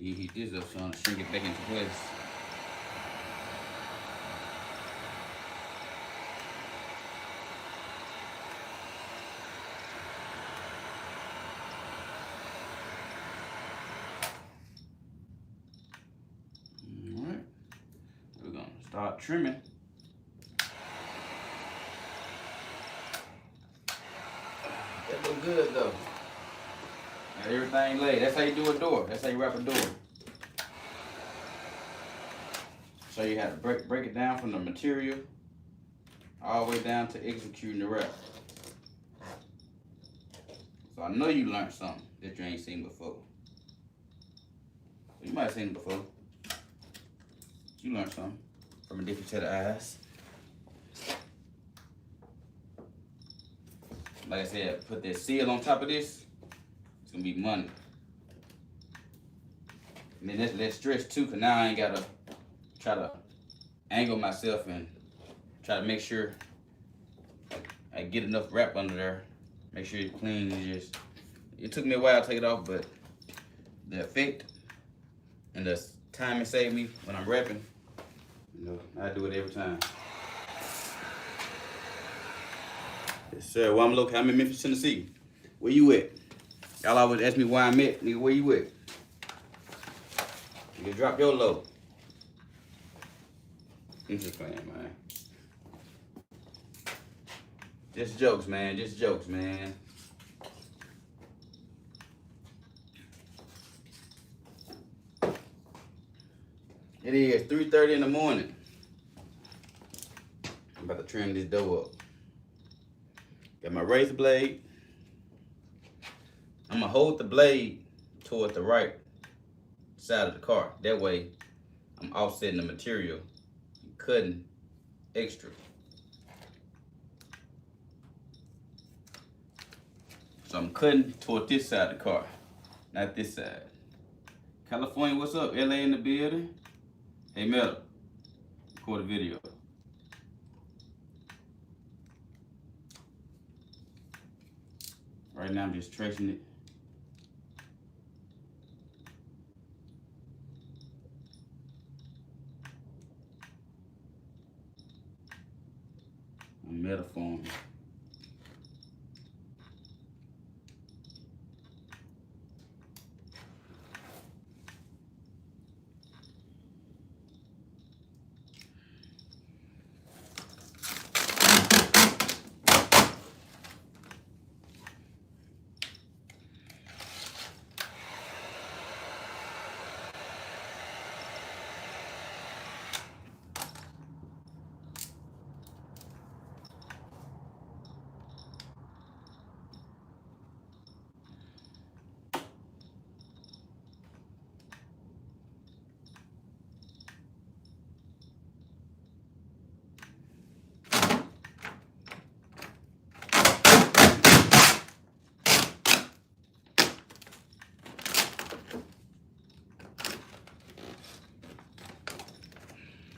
You heat this up so I'm gonna shrink it back into place. Alright, we're gonna start trimming. That look good though. Got everything laid. That's how you do a door. That's how you wrap a door. So you have to break it down from the material all the way down to executing the wrap. So I know you learned something that you ain't seen before. You might have seen it before. You learned something from a different set of eyes. Like I said, put that seal on top of this. It's gonna be money. And then that's less stress too, cause now I ain't gotta try to angle myself and try to make sure I get enough wrap under there. Make sure it's clean. It took me a while to take it off, but the effect and the time it saved me when I'm wrapping, you know, I do it every time. Yes, sir. Well, I'm in Memphis, Tennessee. Where you at? Y'all always ask me where I'm at. Nigga, where you at? You drop your load. I'm just playing, man. Just jokes, man. Just jokes, man. It is 3:30 in the morning. I'm about to trim this dough up. Got my razor blade. I'm gonna hold the blade toward the right side of the car. That way, I'm offsetting the material and cutting extra. So I'm cutting toward this side of the car, not this side. California, what's up? LA in the building. Hey, Metal, record a video. Right now, I'm just tracing it. I'm metaforming.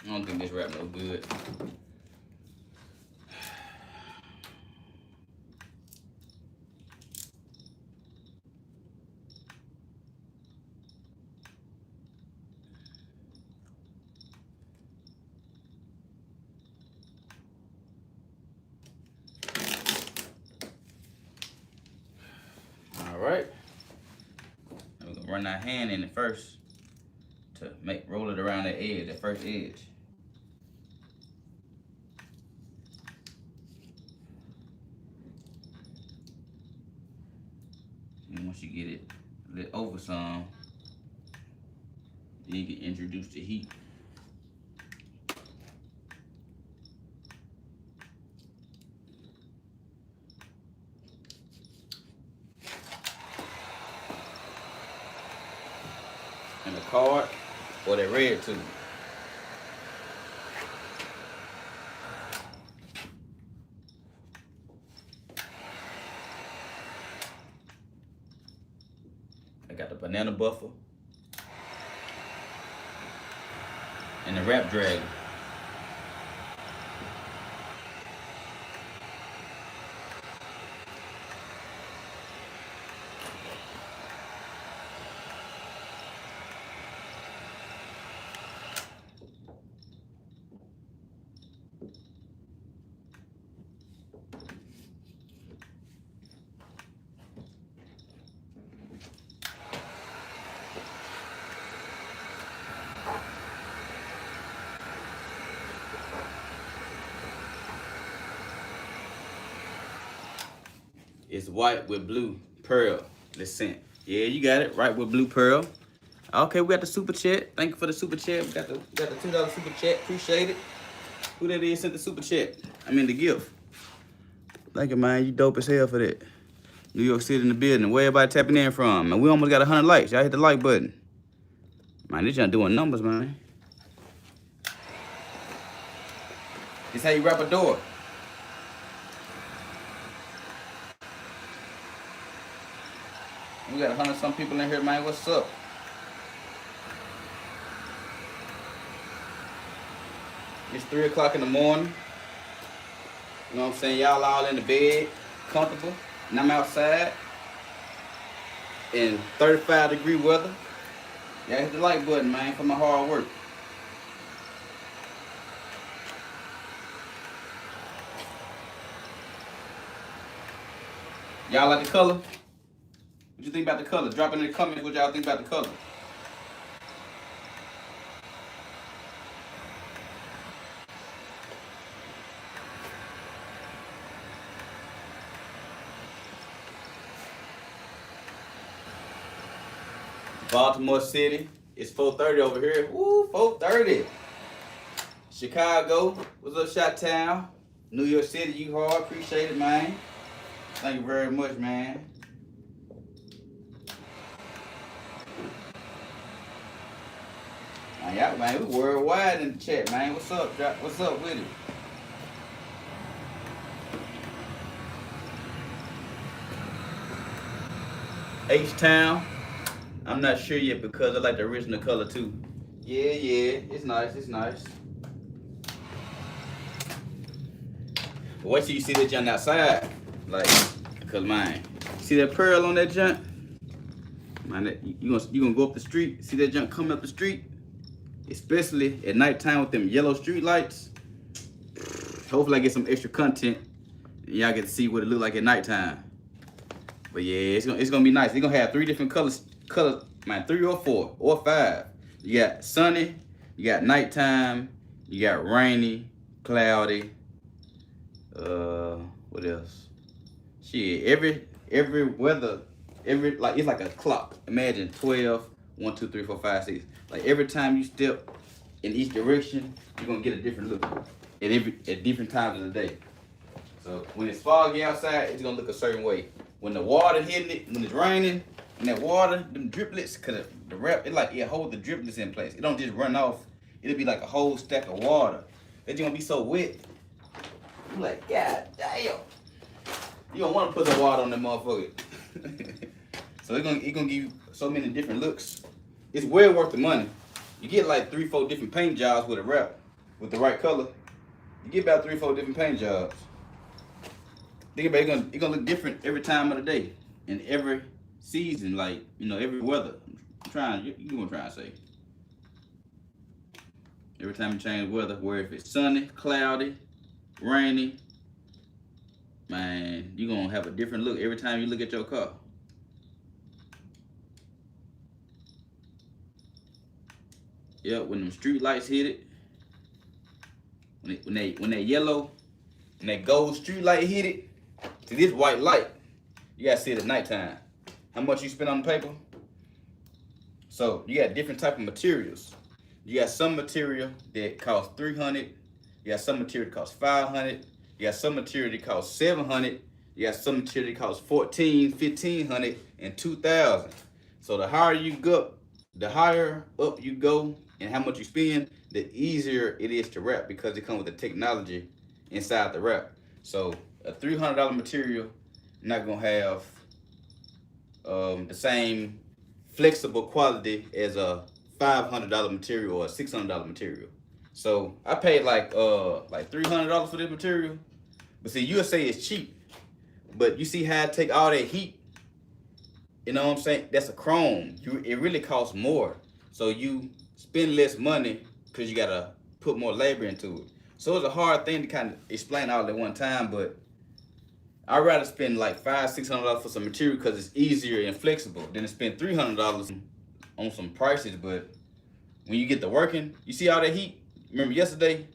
I don't think this wrap no good. All right. We're gonna run our hand in it first to roll it around that edge, that first edge. And once you get it lit over some, then you can introduce the heat. And the card or that red tube. I got the banana buffer and the wrap dragon. It's white with blue pearl. The scent. Yeah, you got it. Right with blue pearl. Okay, we got the super chat. Thank you for the super chat. We got the $2 super chat. Appreciate it. Who that is sent the super chat? I mean the gift. Thank you, man. You dope as hell for that. New York City in the building. Where everybody tapping in from? And we almost got 100 likes. Y'all hit the like button. Man, this y'all doing numbers, man. This how you wrap a door. We got 100 some people in here, man. What's up? It's 3 o'clock in the morning. You know what I'm saying? Y'all all in the bed, comfortable. And I'm outside in 35-degree weather. Yeah, hit the like button, man, for my hard work. Y'all like the color? What you think about the color? Drop it in the comments what y'all think about the color. Baltimore City. It's 4:30 over here. Woo, 4:30. Chicago. What's up, Chi-Town? New York City, you hard. Appreciate it, man. Thank you very much, man. Y'all, man, we worldwide in the chat, man. What's up? What's up with it? H-Town. I'm not sure yet because I like the original color too. Yeah, it's nice, it's nice. But wait till you see that junk outside. Like, cause man, see that pearl on that junk? Man, you gonna go up the street, see that junk coming up the street? Especially at nighttime with them yellow street lights. Hopefully I get some extra content. Y'all get to see what it look like at nighttime. But yeah, it's gonna be nice. It's gonna have 3 different colors, man, 3 or 4 or 5. You got sunny, you got nighttime, you got rainy, cloudy. What else? Shit, every weather, like it's like a clock. Imagine 12, 1, 2, 3, 4, 5, 6. Like every time you step in each direction, you're gonna get a different look at different times of the day. So when it's foggy outside, it's gonna look a certain way. When the water hitting it, when it's raining, and that water, them driplets, cause the wrap, it holds the driplets in place. It don't just run off. It'll be like a whole stack of water. It's gonna be so wet. You're like, God damn. You don't want to put the water on that motherfucker. So it's gonna give you so many different looks. It's well worth the money. You get like 3, 4 different paint jobs with a wrap, with the right color. You get about 3, 4 different paint jobs. Think about it, it's gonna look different every time of the day and every season, like, you know, every weather. You gonna try to say. Every time you change weather, where if it's sunny, cloudy, rainy, man, you're gonna have a different look every time you look at your car. Yep, when them street lights hit it, when they yellow, and that gold street light hit it, to this white light, you gotta see it at nighttime. how much you spend on the paper. So you got different type of materials. You got some material that costs $300. You got some material that costs $500. You got some material that costs $700. You got some material that costs $1,400, $1,500, and $2,000. So the higher you go, the higher up you go, and how much you spend, the easier it is to wrap because it comes with the technology inside the wrap. So a $300 material not gonna have the same flexible quality as a $500 material or a $600 material. So I paid like $300 for this material. But see, you'll say it's cheap, but you see how I take all that heat. You know what I'm saying? That's a chrome. It really costs more. So you spend less money because you gotta put more labor into it. So it's a hard thing to kind of explain all at one time, but I'd rather spend like $500-$600 for some material because it's easier and flexible than to spend $300 on some prices. But when you get to working, you see all that heat? Remember yesterday,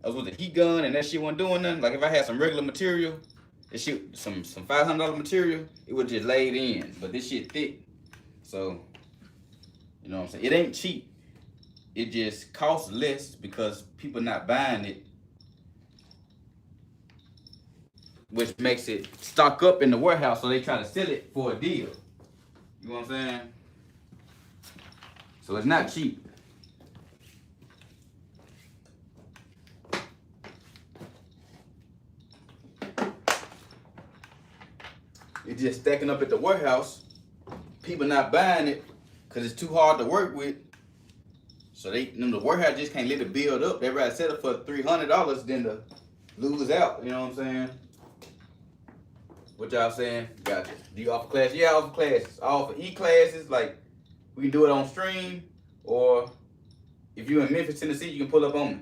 I was with the heat gun and that shit wasn't doing nothing. Like if I had some regular material, this shit, some $500 material, it would just laid in. But this shit thick. So, you know what I'm saying? It ain't cheap. It just costs less because people not buying it, which makes it stock up in the warehouse so they try to sell it for a deal. You know what I'm saying? So it's not cheap. It's just stacking up at the warehouse. People not buying it because it's too hard to work with. So the warehouse just can't let it build up. They rather sell it for $300 than to lose out. You know what I'm saying? What y'all saying? Gotcha. Do you offer classes? Yeah, I offer classes. I offer e-classes. Like, we can do it on stream. Or if you're in Memphis, Tennessee, you can pull up on me.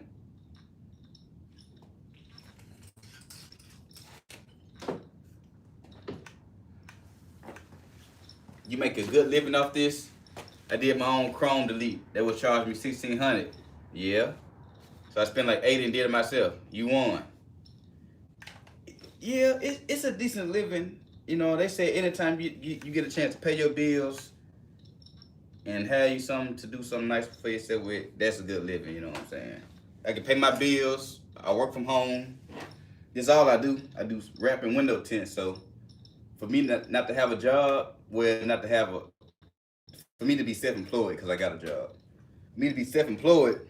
You make a good living off this. I did my own Chrome delete. That would charge me $1,600. Yeah. So I spent like $80 and did it myself. You won. Yeah, it's a decent living. You know, they say anytime you get a chance to pay your bills and have you something to do something nice for yourself with, that's a good living, you know what I'm saying? I can pay my bills. I work from home. That's all I do. I do wrap and window tint. So for me not to have a job, well, not to have a, for me to be self-employed because I got a job. For me to be self-employed,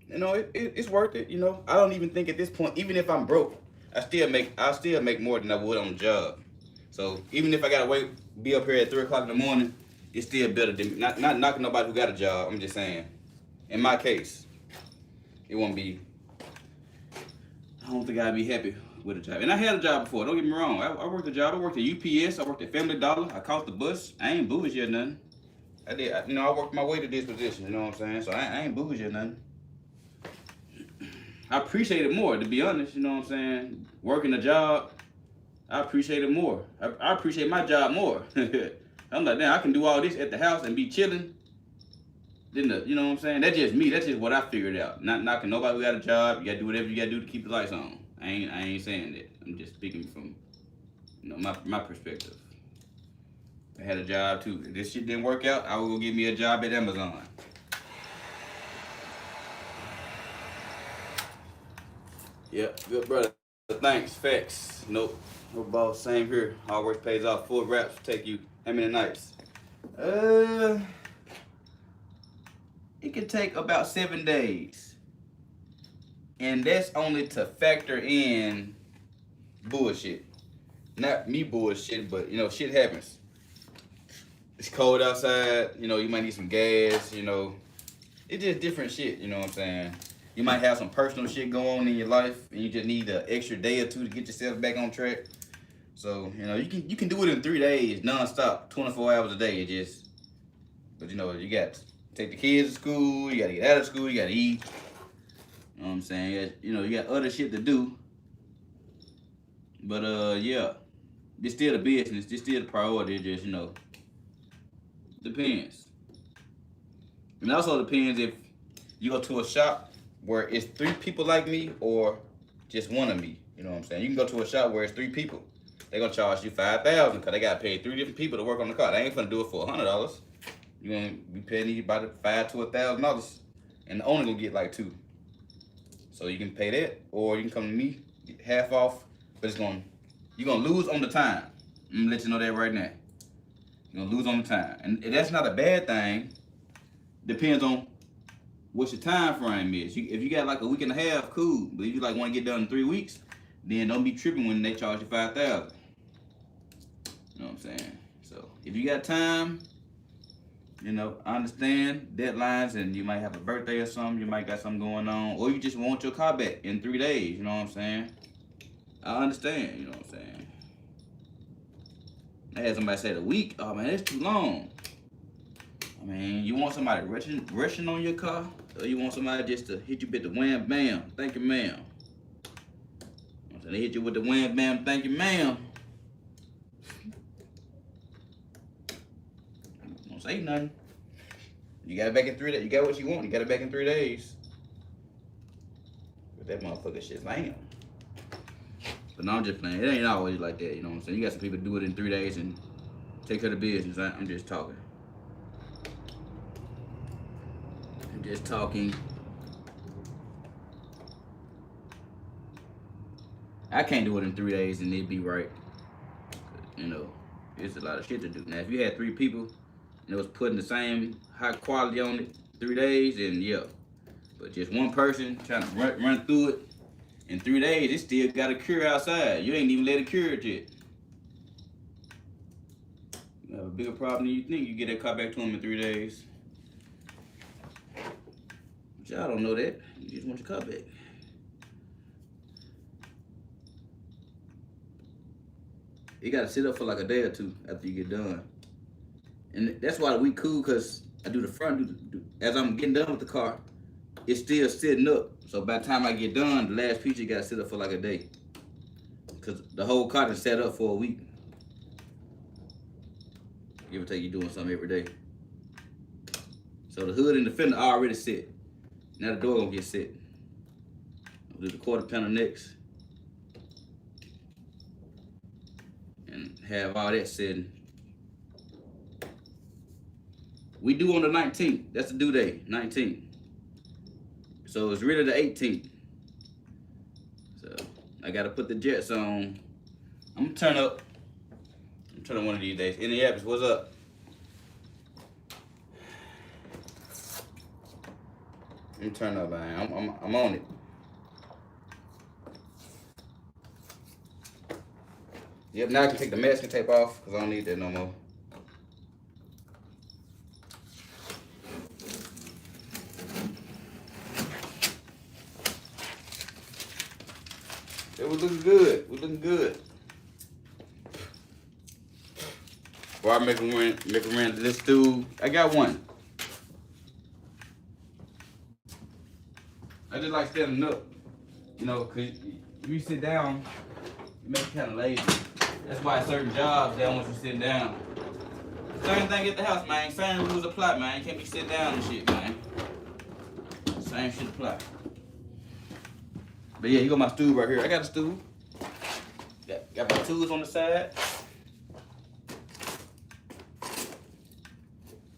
you know, it's worth it. You know, I don't even think at this point, even if I'm broke, I still make more than I would on the job. So even if I gotta be up here at 3 o'clock in the morning, it's still better than not knocking nobody who got a job. I'm just saying, in my case, it won't be. I don't think I'd be happy with a job. And I had a job before. Don't get me wrong. I worked a job. I worked at UPS. I worked at Family Dollar. I caught the bus. I ain't bougie or nothing. I did. You know, I worked my way to this position. You know what I'm saying? So I ain't bougie or nothing. I appreciate it more, to be honest. You know what I'm saying? Working a job, I appreciate it more. I appreciate my job more. I'm like, damn, I can do all this at the house and be chilling. You know what I'm saying? That's just me. That's just what I figured out. Not knocking nobody who got a job. You gotta do whatever you gotta do to keep the lights on. I ain't saying that. I'm just speaking from, you know, my perspective. I had a job too. If this shit didn't work out, I would go get me a job at Amazon. Yep, good brother. Thanks, facts. Nope, no boss. Same here. Hard work pays off. Full wraps take you how many nights? It could take about 7 days, and that's only to factor in bullshit. Not me bullshit, but you know, shit happens. It's cold outside. You know, you might need some gas. You know, it's just different shit. You know what I'm saying? You might have some personal shit going on in your life, and you just need an extra day or two to get yourself back on track. So, you know, you can do it in 3 days, non-stop, 24 hours a day. But you know, you got to take the kids to school, you got to get out of school, you got to eat. You know what I'm saying? You know, you got other shit to do. But, yeah, it's still the business. It's still the priority. It just, you know, depends. And it also depends if you go to a shop where it's 3 people like me or just one of me. You know what I'm saying? You can go to a shop where it's 3 people. they gonna charge you $5,000 because they gotta pay 3 different people to work on the car. They ain't gonna do it for $100. You gonna be paying you about $500 to $1,000, and the owner gonna get like 2. So you can pay that, or you can come to me, get half off. But you're gonna lose on the time. I'm gonna let you know that right now. You're gonna lose on the time, and that's not a bad thing. Depends on what your time frame is. If you got like a week and a half, cool. But if you like want to get done in 3 weeks, then don't be tripping when they charge you $5,000. You know what I'm saying? So if you got time, you know, I understand deadlines, and you might have a birthday or something. You might got something going on, or you just want your car back in 3 days. You know what I'm saying? I understand. You know what I'm saying? I had somebody say a week. Oh man, that's too long. I mean, you want somebody rushing on your car, or you want somebody just to hit you with the wham bam, thank you ma'am. So they hit you with the wham bam, thank you ma'am. Don't say nothing. You got it back in 3 days. You got what you want. You got it back in 3 days. But that motherfucker shit's lame. But no, I'm just playing. It ain't always like that. You know what I'm saying? You got some people do it in 3 days and take care of the business. I'm just talking. I'm just talking. I can't do it in 3 days and it'd be right. You know, it's a lot of shit to do. Now, if you had 3 people and it was putting the same high quality on it 3 days, then yeah. But just one person trying to run through it in 3 days, it still got a cure outside. You ain't even let it cure it yet. You have a bigger problem than you think. You get that car back to them in 3 days. But y'all don't know that. You just want your car back. You gotta sit up for like a day or 2 after you get done. And that's why we cool, cause I do the front, as I'm getting done with the car, it's still sitting up. So by the time I get done, the last piece you gotta sit up for like a day. Cause the whole car is set up for a week. Give or take, you doing something every day. So the hood and the fender are already set. Now the door gonna get set. I'll do the quarter panel next. And have all that sitting. We do on the 19th. That's the due date, 19th. So it's really the 18th. So I gotta put the jets on. I'm gonna turn up. I'm turning one of these days. Indianapolis, what's up? I'm turning up, man. I'm on it. Yep, now I can take the masking tape off because I don't need that no more. It was looking good. We're looking good. Before I make them run to this dude, I got one. I just like standing up, you know, because if you sit down, you make you kind of lazy. That's why certain jobs, they don't want you sitting down. Same thing at the house, man. Same rules apply, man. You can't be sitting down and shit, man. Same shit apply. But yeah, you got my stool right here. I got a stool. Got my tools on the side.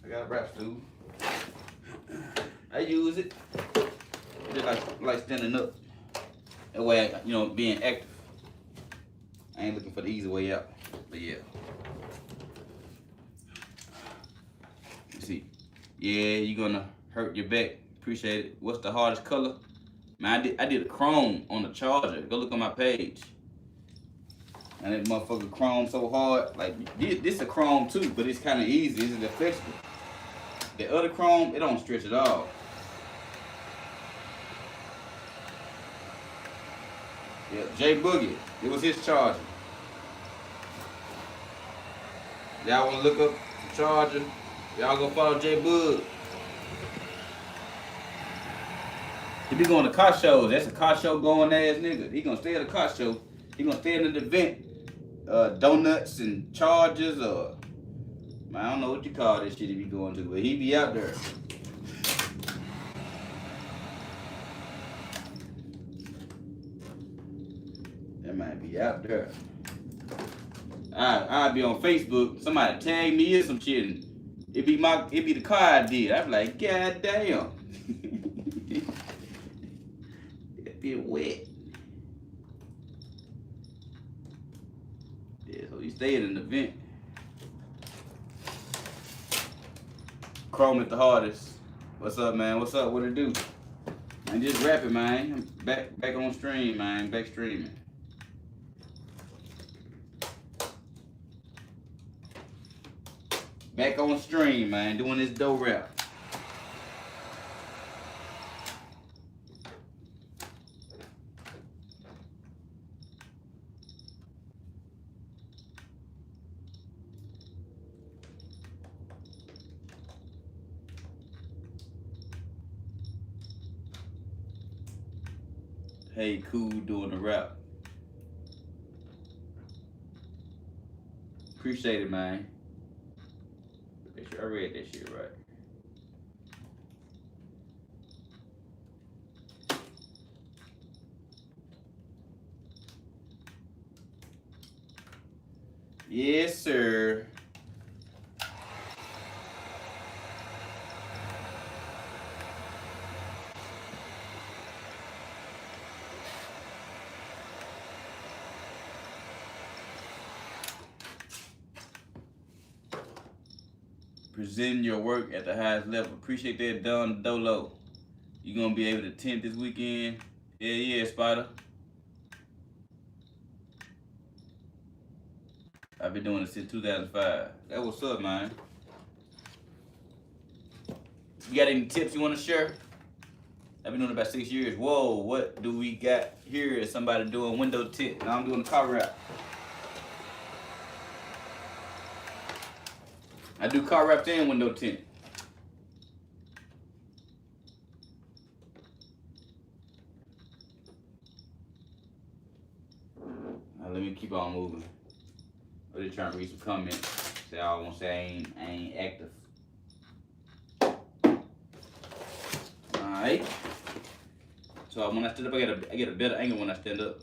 I got a wrap stool. I use it. Just like standing up. That way, you know, being active. I ain't looking for the easy way out. But yeah. You see. Yeah, you're gonna hurt your back. Appreciate it. What's the hardest color? Man, I did a chrome on the Charger. Go look on my page. And that motherfucker chrome so hard. Like, this a chrome too, but it's kind of easy. This is flexible. The other chrome, it don't stretch at all. Yeah, Jay Boogie. It was his Charger. Y'all wanna look up the Charger? Y'all go follow Jay Bug. He be going to car shows. That's a car show going ass nigga. He gonna stay at a car show. He gonna stay at an event. Donuts and Chargers, or man, I don't know what you call this shit he be going to, but he be out there. That might be out there. I'd be on Facebook, somebody tag me or some shit, and it be the car I did. I'd be like, God damn. It be wet. Yeah, so you stayed in the vent. Chrome at the hardest. What's up, man? What's up? What it do? Man, just rapping, man. I'm back on stream, man. Back streaming. Back on stream, man. Doing this dough rap. Hey, cool, doing the rap. Appreciate it, man. Make sure I read that shit right. Yes, sir. Present your work at the highest level. Appreciate that, Don Dolo. You gonna be able to tint this weekend? Yeah, Spider. I've been doing it since 2005. That what's up, man. You got any tips you want to share? I've been doing it about 6 years. Whoa, what do we got here? Is somebody doing window tint? Now I'm doing the car wrap. I do car wraps and window tint. Let me keep on moving. I'm just trying to read some comments. Say I won't say I ain't active. Alright. So when I stand up, I get a better angle when I stand up.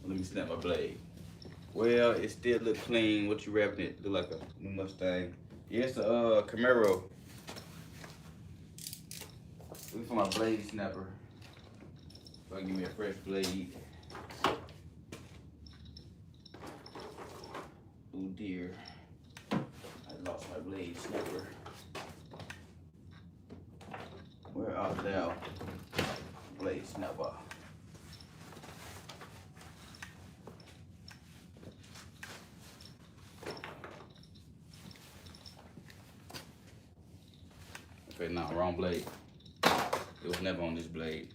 Let me snap my blade. Well, it still look clean. What you wrapping it? Look like a new Mustang. Yeah, it's a Camaro. Look for my blade snapper. So I can give me a fresh blade. Oh dear. I lost my blade snapper. Where art thou, blade snapper? Okay, no, wrong blade. It was never on this blade.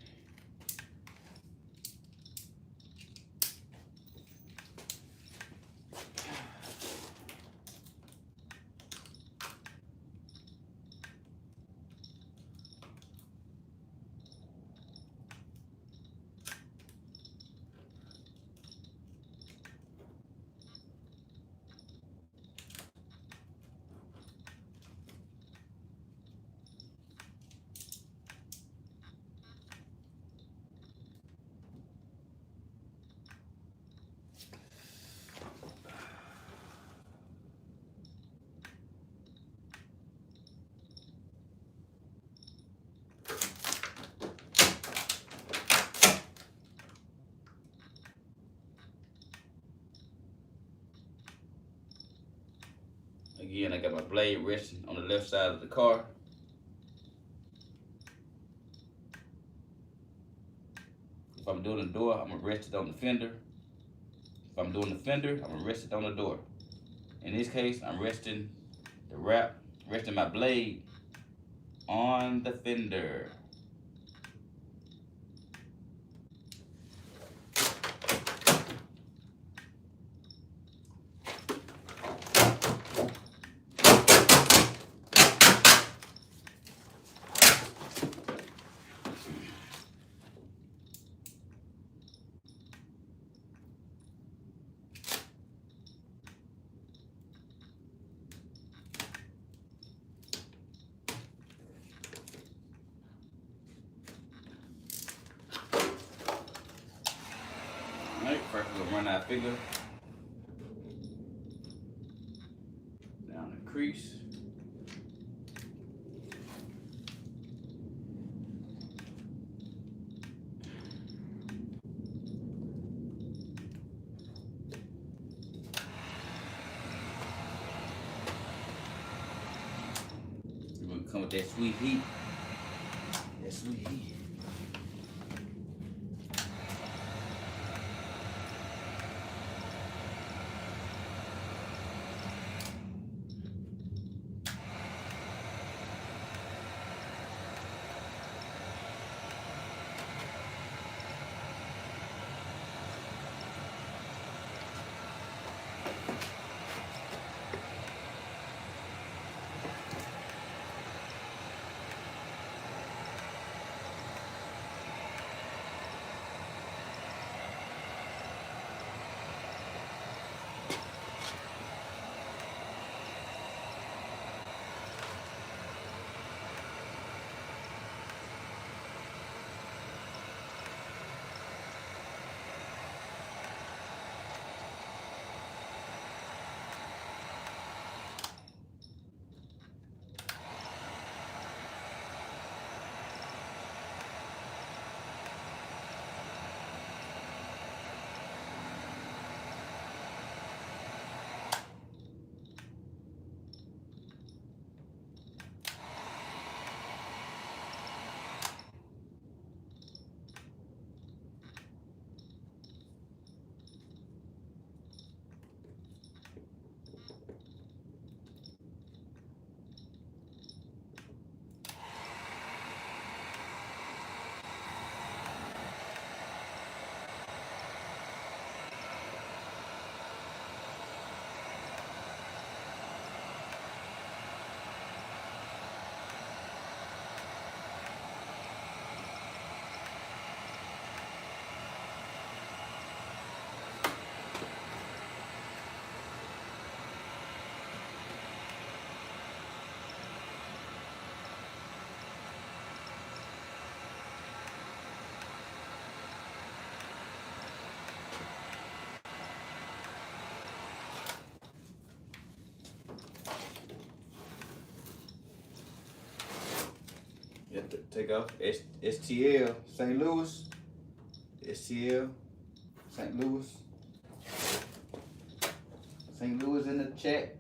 Again, I got my blade resting on the left side of the car. If I'm doing the door, I'm gonna rest it on the fender. If I'm doing the fender, I'm gonna rest it on the door. In this case, I'm resting my blade on the fender. Alright, first we're gonna run our finger down the crease. We're gonna come with that sweet heat. That sweet heat. You have to take off STL St. Louis. STL St. Louis. St. Louis in the chat.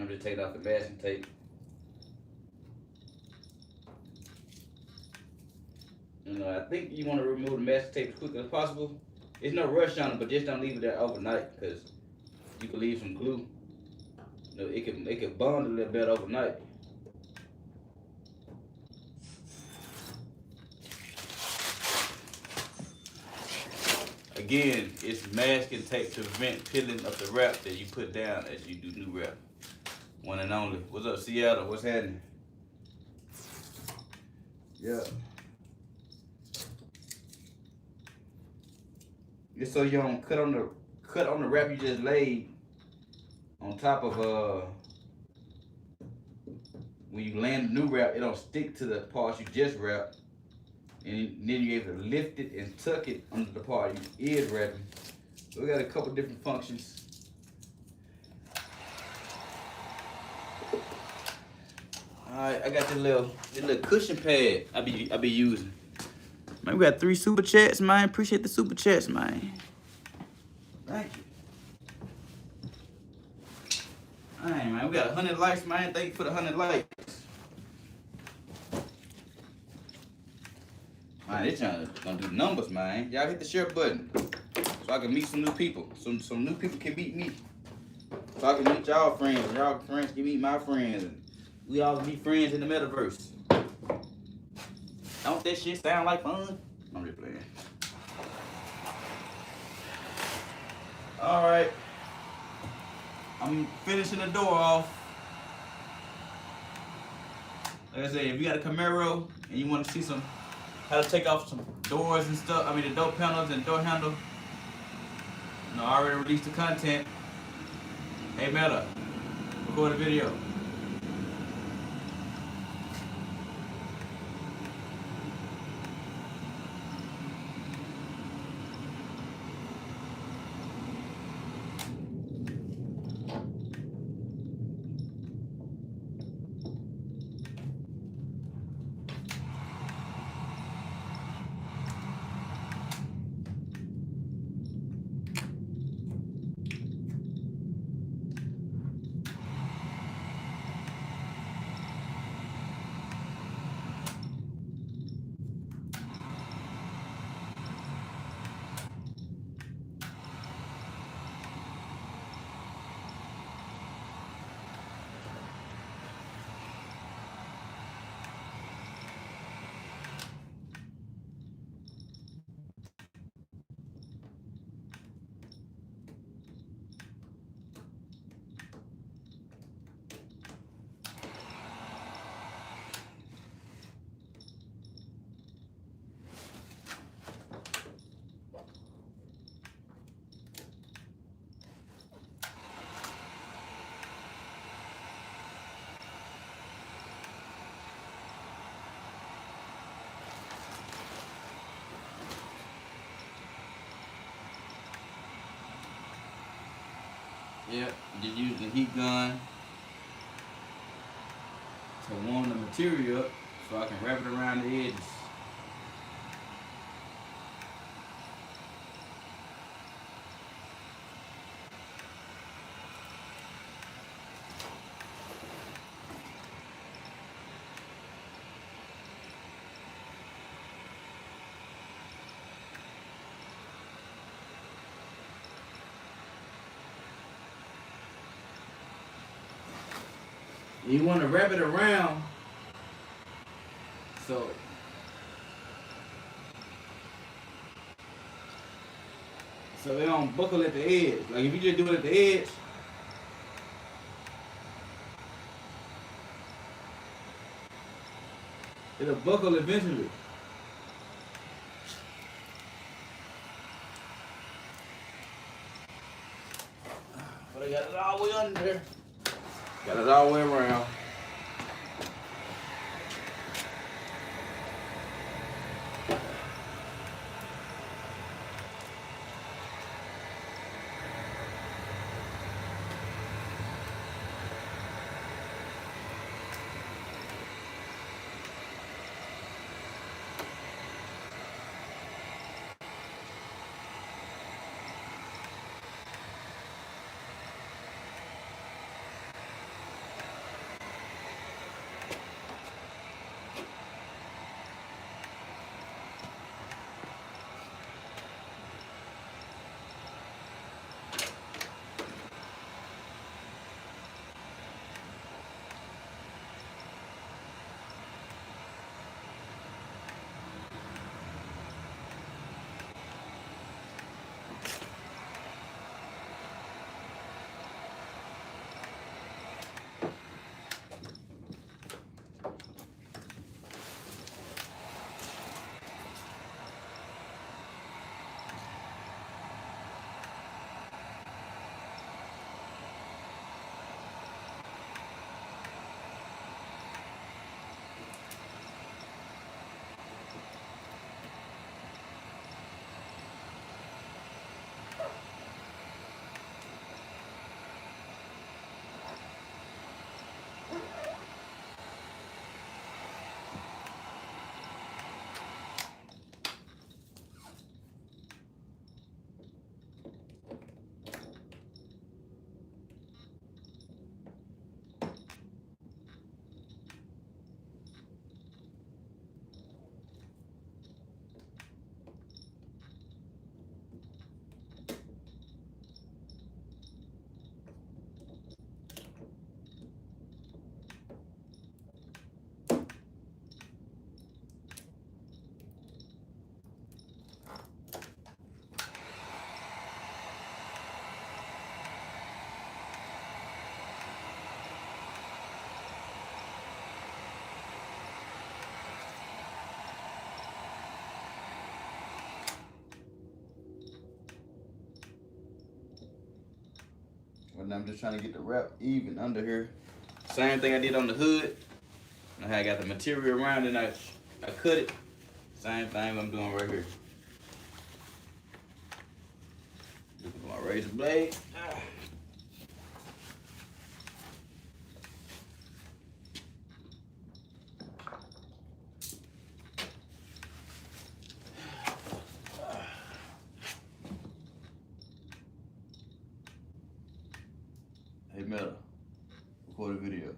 I'm just taking off the masking tape. I think you want to remove the masking tape as quickly as possible. There's no rush on it, but just don't leave it there overnight because you can leave some glue. It can bond a little bit overnight. Again, it's masking tape to prevent peeling of the wrap that you put down as you do new wrap. One and only. What's up, Seattle? What's happening? Yeah. Just so you don't cut on the wrap you just laid on top of when you land the new wrap, it don't stick to the parts you just wrapped. And then you're able to lift it and tuck it under the part you is wrapping. So we got a couple different functions. Alright, I got this little cushion pad I be using. Man, we got 3 super chats, man. Appreciate the super chats, man. Thank you. Alright, man, we got 100 likes, man. Thank you for the 100 likes. Man, they gonna do numbers, man. Y'all hit the share button so I can meet some new people. Some new people can meet me. So I can meet y'all friends, and y'all friends can meet my friends, and we all be friends in the metaverse. Don't that shit sound like fun? I'm just playing. All right, I'm finishing the door off. Like I said, if you got a Camaro and you want to see how to take off some doors and stuff, I mean the door panels and door handle, I already released the content. Hey Meta, record a video. Yep, just use the heat gun to warm the material up so I can wrap it around the edges. You want to wrap it around so it don't buckle at the edge. Like if you just do it at the edge, it'll buckle eventually. But I got it all the way under. Got it all the way around. And I'm just trying to get the wrap even under here. Same thing I did on the hood. Now I got the material around and I cut it. Same thing I'm doing right here. Looking for my razor blade. Hey Meta, record a video.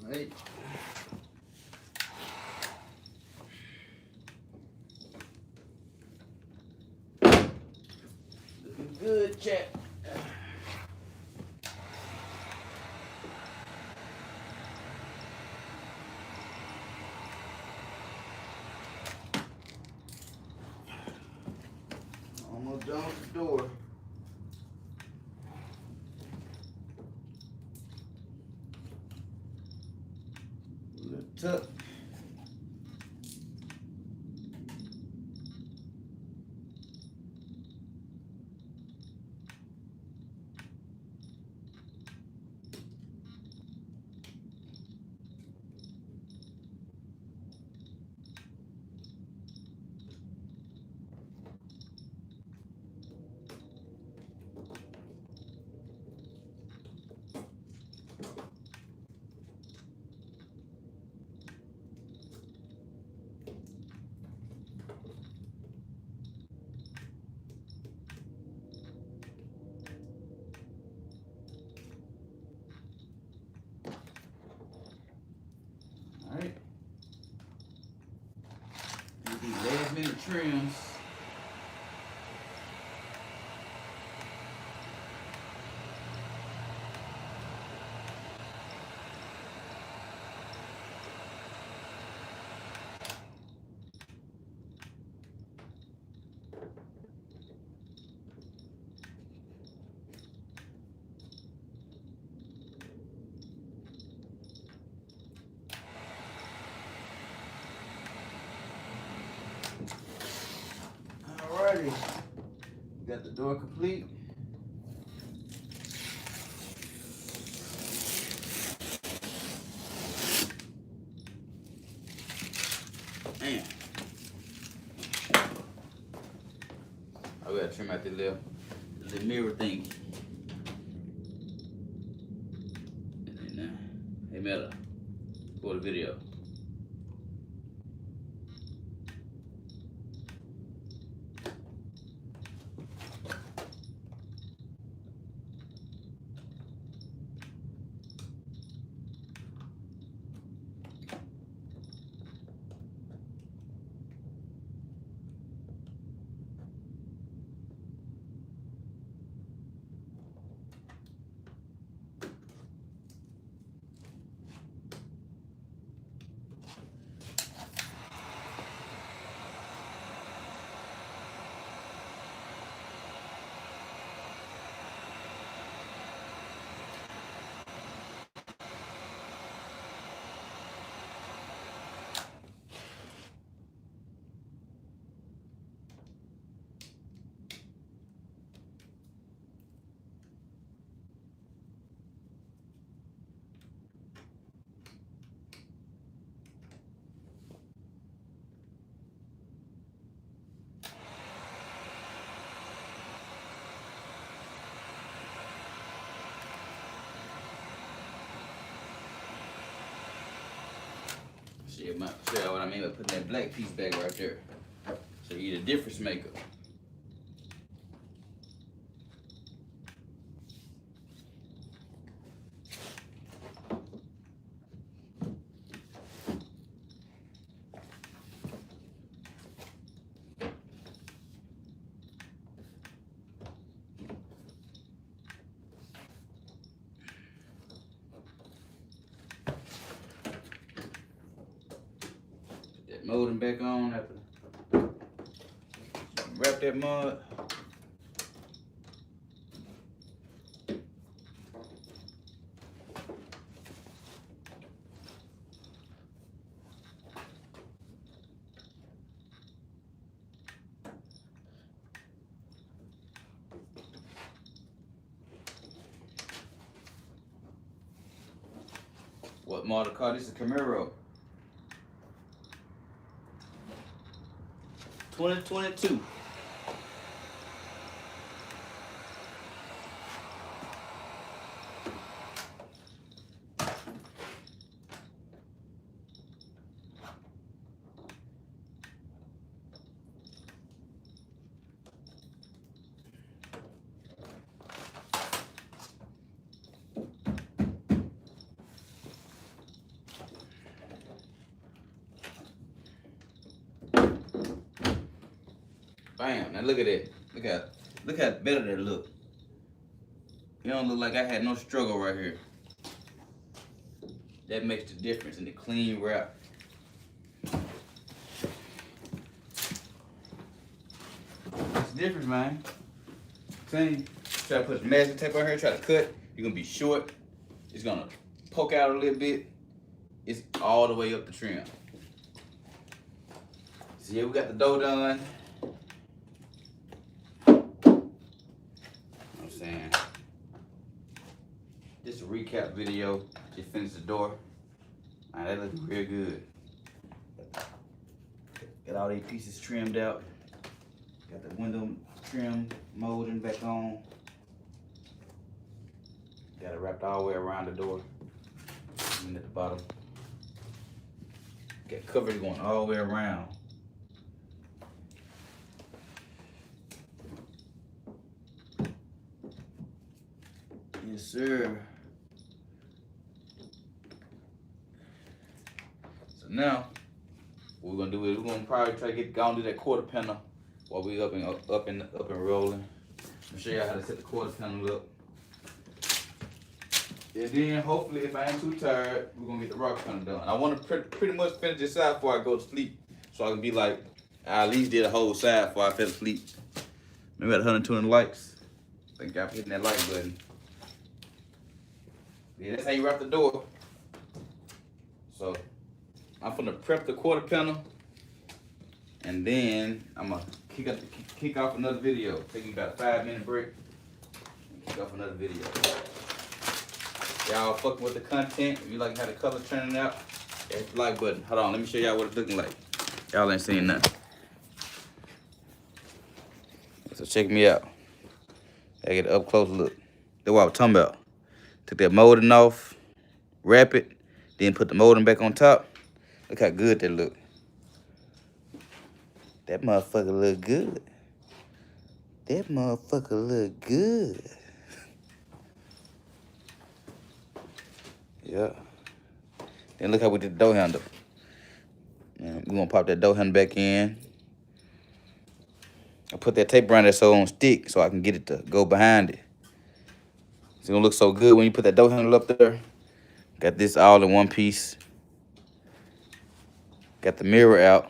Hey. Looking good, chat. Almost done with the door. Lift up. Alright. These last minute trims. Alrighty, got the door complete. Man, I gotta trim out the little mirror thing. And then, hey Meta, for the video. See what I mean by putting that black piece back right there. So you the difference maker. Put that molding back on after wrap that mud. What model car? This is a Camaro. 2022. Bam! Now look at that. Look how better that look. You don't look like I had no struggle right here. That makes the difference in the clean wrap. It's the difference, man. Clean. Try to put some masking tape on here. Try to cut. You're gonna be short. It's gonna poke out a little bit. It's all the way up the trim. So yeah, we got the door done. Just a recap video. Just finished the door. Man, that looks real good. Got all these pieces trimmed out. Got the window trim molding back on. Got it wrapped all the way around the door. And at the bottom. Got coverage going all the way around. Yes, sir. So now, what we're gonna do is we're gonna probably try to go and do that quarter panel while we up and rolling. I'm show y'all how to set the quarter panel up. And then hopefully, if I ain't too tired, we're gonna get the rock panel done. I want to pretty much finish this side before I go to sleep, so I can be like, I at least did a whole side before I fell asleep. Maybe got 120 likes. Thank God for hitting that like button. Yeah, that's how you wrap the door. So I'm gonna prep the quarter panel, and then I'm gonna kick off another video. Take me about a 5-minute break and kick off another video. Y'all fucking with the content. If you like how the color turning out, hit the like button. Hold on, let me show y'all what it's looking like. Y'all ain't seen nothing. So check me out. I get an up close look. That's what I was talking about. Took that molding off, wrap it, then put the molding back on top. Look how good that look. That motherfucker look good. That motherfucker look good. Yeah. Then look how we did the door handle. We're gonna pop that door handle back in. I put that tape around there so it don't stick, so I can get it to go behind it. It's gonna look so good when you put that door handle up there. Got this all in one piece. Got the mirror out.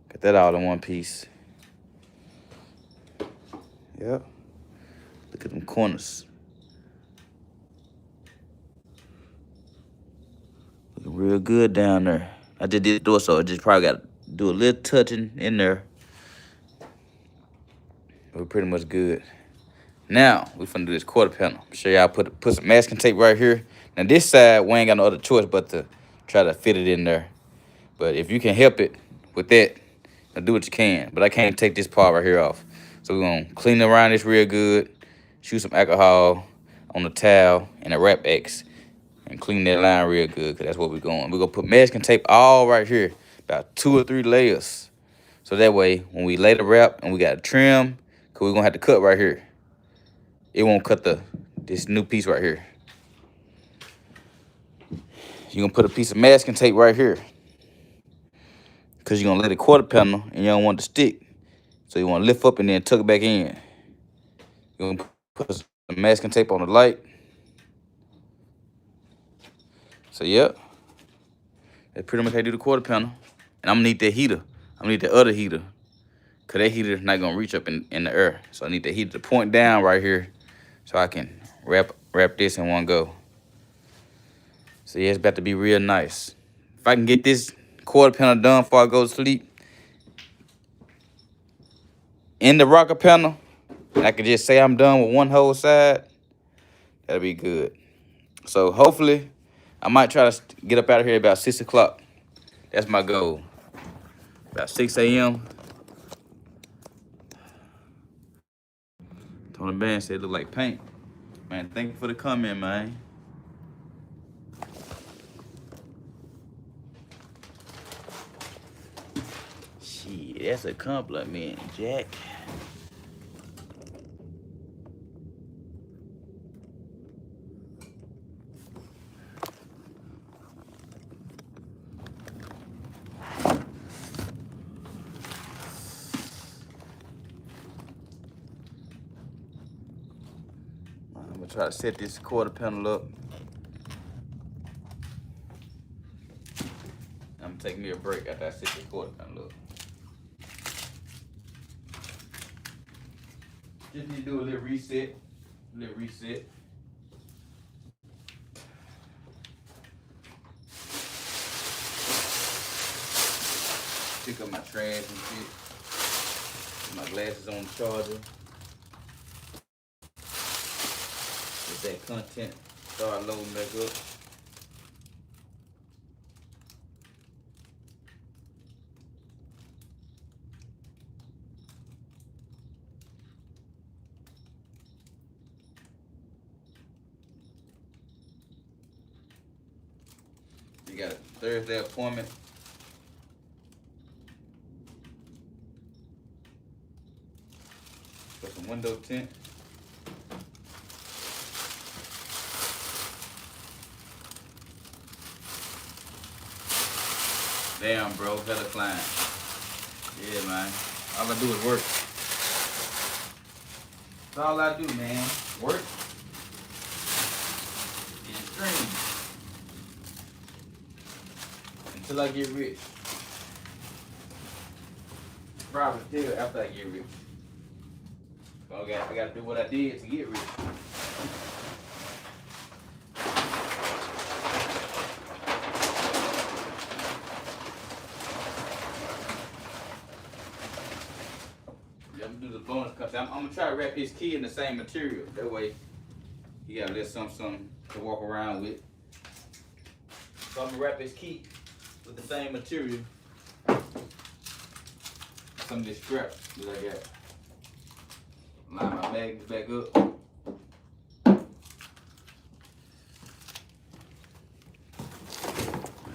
Got that all in one piece. Yep. Look at them corners. Looking real good down there. I just did the door, so I just probably got to do a little touching in there. We're pretty much good. Now, we finna do this quarter panel. I'm sure y'all put some masking tape right here. Now, this side, we ain't got no other choice but to try to fit it in there. But if you can help it with that, do what you can. But I can't take this part right here off. So we're gonna clean around this real good, shoot some alcohol on the towel and a wrap X, and clean that line real good, because that's what we're going. We're gonna put masking tape all right here, about 2 or 3 layers. So that way, when we lay the wrap and we got to trim, because we're going to have to cut right here. It won't cut this new piece right here. You're going to put a piece of masking tape right here. Because you're going to lay the quarter panel and you don't want it to stick. So you want to lift up and then tuck it back in. You're going to put some masking tape on the light. So, yep. That's pretty much how you do the quarter panel. And I'm going to need that heater. I'm going to need the other heater. Because that heater is not going to reach up in the air. So I need the heater to point down right here so I can wrap this in one go. So, yeah, it's about to be real nice. If I can get this quarter panel done before I go to sleep, in the rocker panel, and I can just say I'm done with one whole side, that'll be good. So hopefully, I might try to get up out of here about 6 o'clock. That's my goal. About 6 a.m. Tony Band said it look like paint. Man, thank you for the comment, man. Shit, that's a compliment, Jack. I'm gonna try to set this quarter panel up. I'm gonna take me a break after I set this quarter panel up. Just need to do a little reset. Pick up my trash and shit. Put my glasses on the charger. Get that content. Start loading back up. We got a Thursday appointment. For some window tint. Damn, bro, better climb. Yeah, man. All I do is work. That's all I do, man. Work and stream. Until I get rich. Probably still after I get rich. I gotta do what I did to get rich. Yeah, I'm gonna do the bonus cut. I'm gonna try to wrap his key in the same material. That way, he got a little something to walk around with. So I'm gonna wrap his key with the same material. Some of this strap that I got. Line my magnets back up.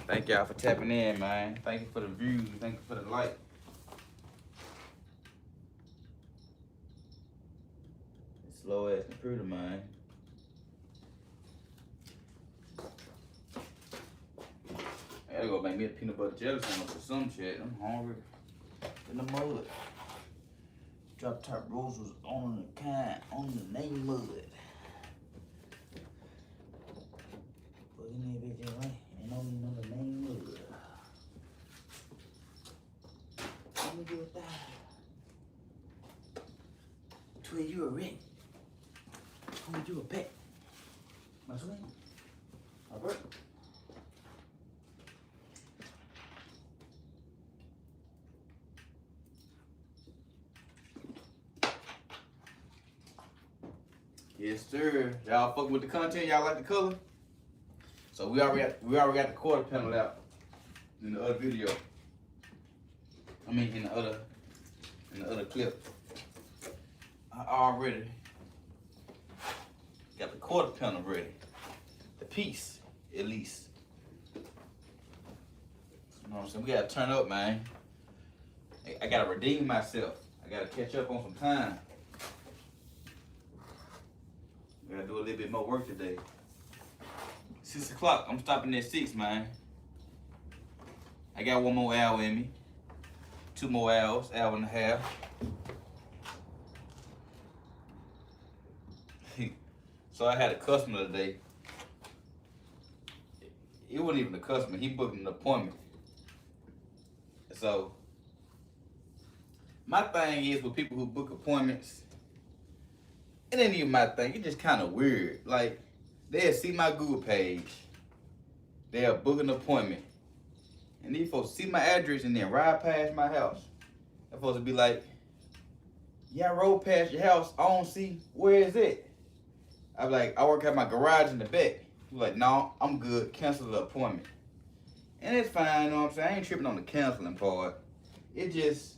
Thank y'all for tapping in, man. Thank you for the views. Thank you for the like. Slow ass computer, man. I gotta go make me a peanut butter jelly sandwich or some shit. I'm hungry. In the mud. Drop top rolls was on the name mud. But in there, bitch, right? And on the name mud. Let me do it that. Twin, you a ring. Twin, you a pet. My twin. My bird. Yes, sir. Y'all fucking with the content. Y'all like the color. So we already got the quarter panel out in the other video. I mean, in the other clip. I already got the quarter panel ready. The piece, at least. You know what I'm saying? We gotta turn up, man. I gotta redeem myself. I gotta catch up on some time. I gotta do a little bit more work today. 6 o'clock. I'm stopping at 6, man. I got 1 more hour in me. 2 more hours, hour and a half. So I had a customer today. It wasn't even a customer. He booked an appointment. So my thing is with people who book appointments, it ain't even my thing. It's just kind of weird. Like, they'll see my Google page. They'll book an appointment. And these folks see my address and then ride past my house. They're supposed to be like, yeah, I rode past your house. I don't see. Where is it? I'm like, I work at my garage in the back. He's like, no, I'm good. Cancel the appointment. And it's fine, you know what I'm saying? I ain't tripping on the canceling part. It just,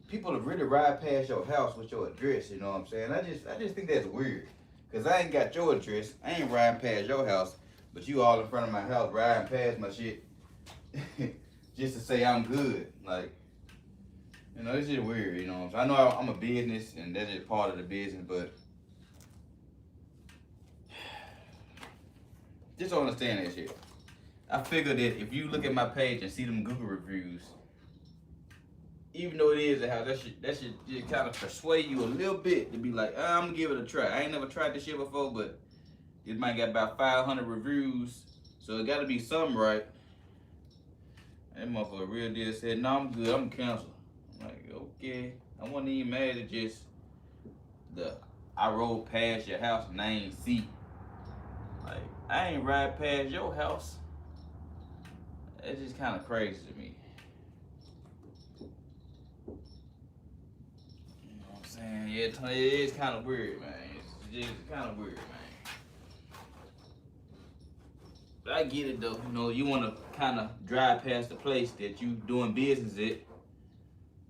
people that really ride past your house with your address, you know what I'm saying? I just think that's weird. Because I ain't got your address. I ain't riding past your house. But you all in front of my house riding past my shit just to say I'm good. Like, you know, it's just weird, you know what I'm saying? I know I'm a business and that's just part of the business, but just don't understand that shit. I figured that if you look at my page and see them Google reviews, even though it is a house, that should just kind of persuade you a little bit to be like, I'm gonna give it a try. I ain't never tried this shit before, but it might got about 500 reviews, so it gotta be something right. That motherfucker real deal said, no, I'm good, I'm gonna cancel. I'm like, okay. I wasn't even mad at just I rode past your house and I ain't see. Like, I ain't ride past your house. It's just kind of crazy to me. You know what I'm saying? Yeah, it is kind of weird, man. It's just kind of weird, man. But I get it, though. You know, you want to kind of drive past the place that you doing business at.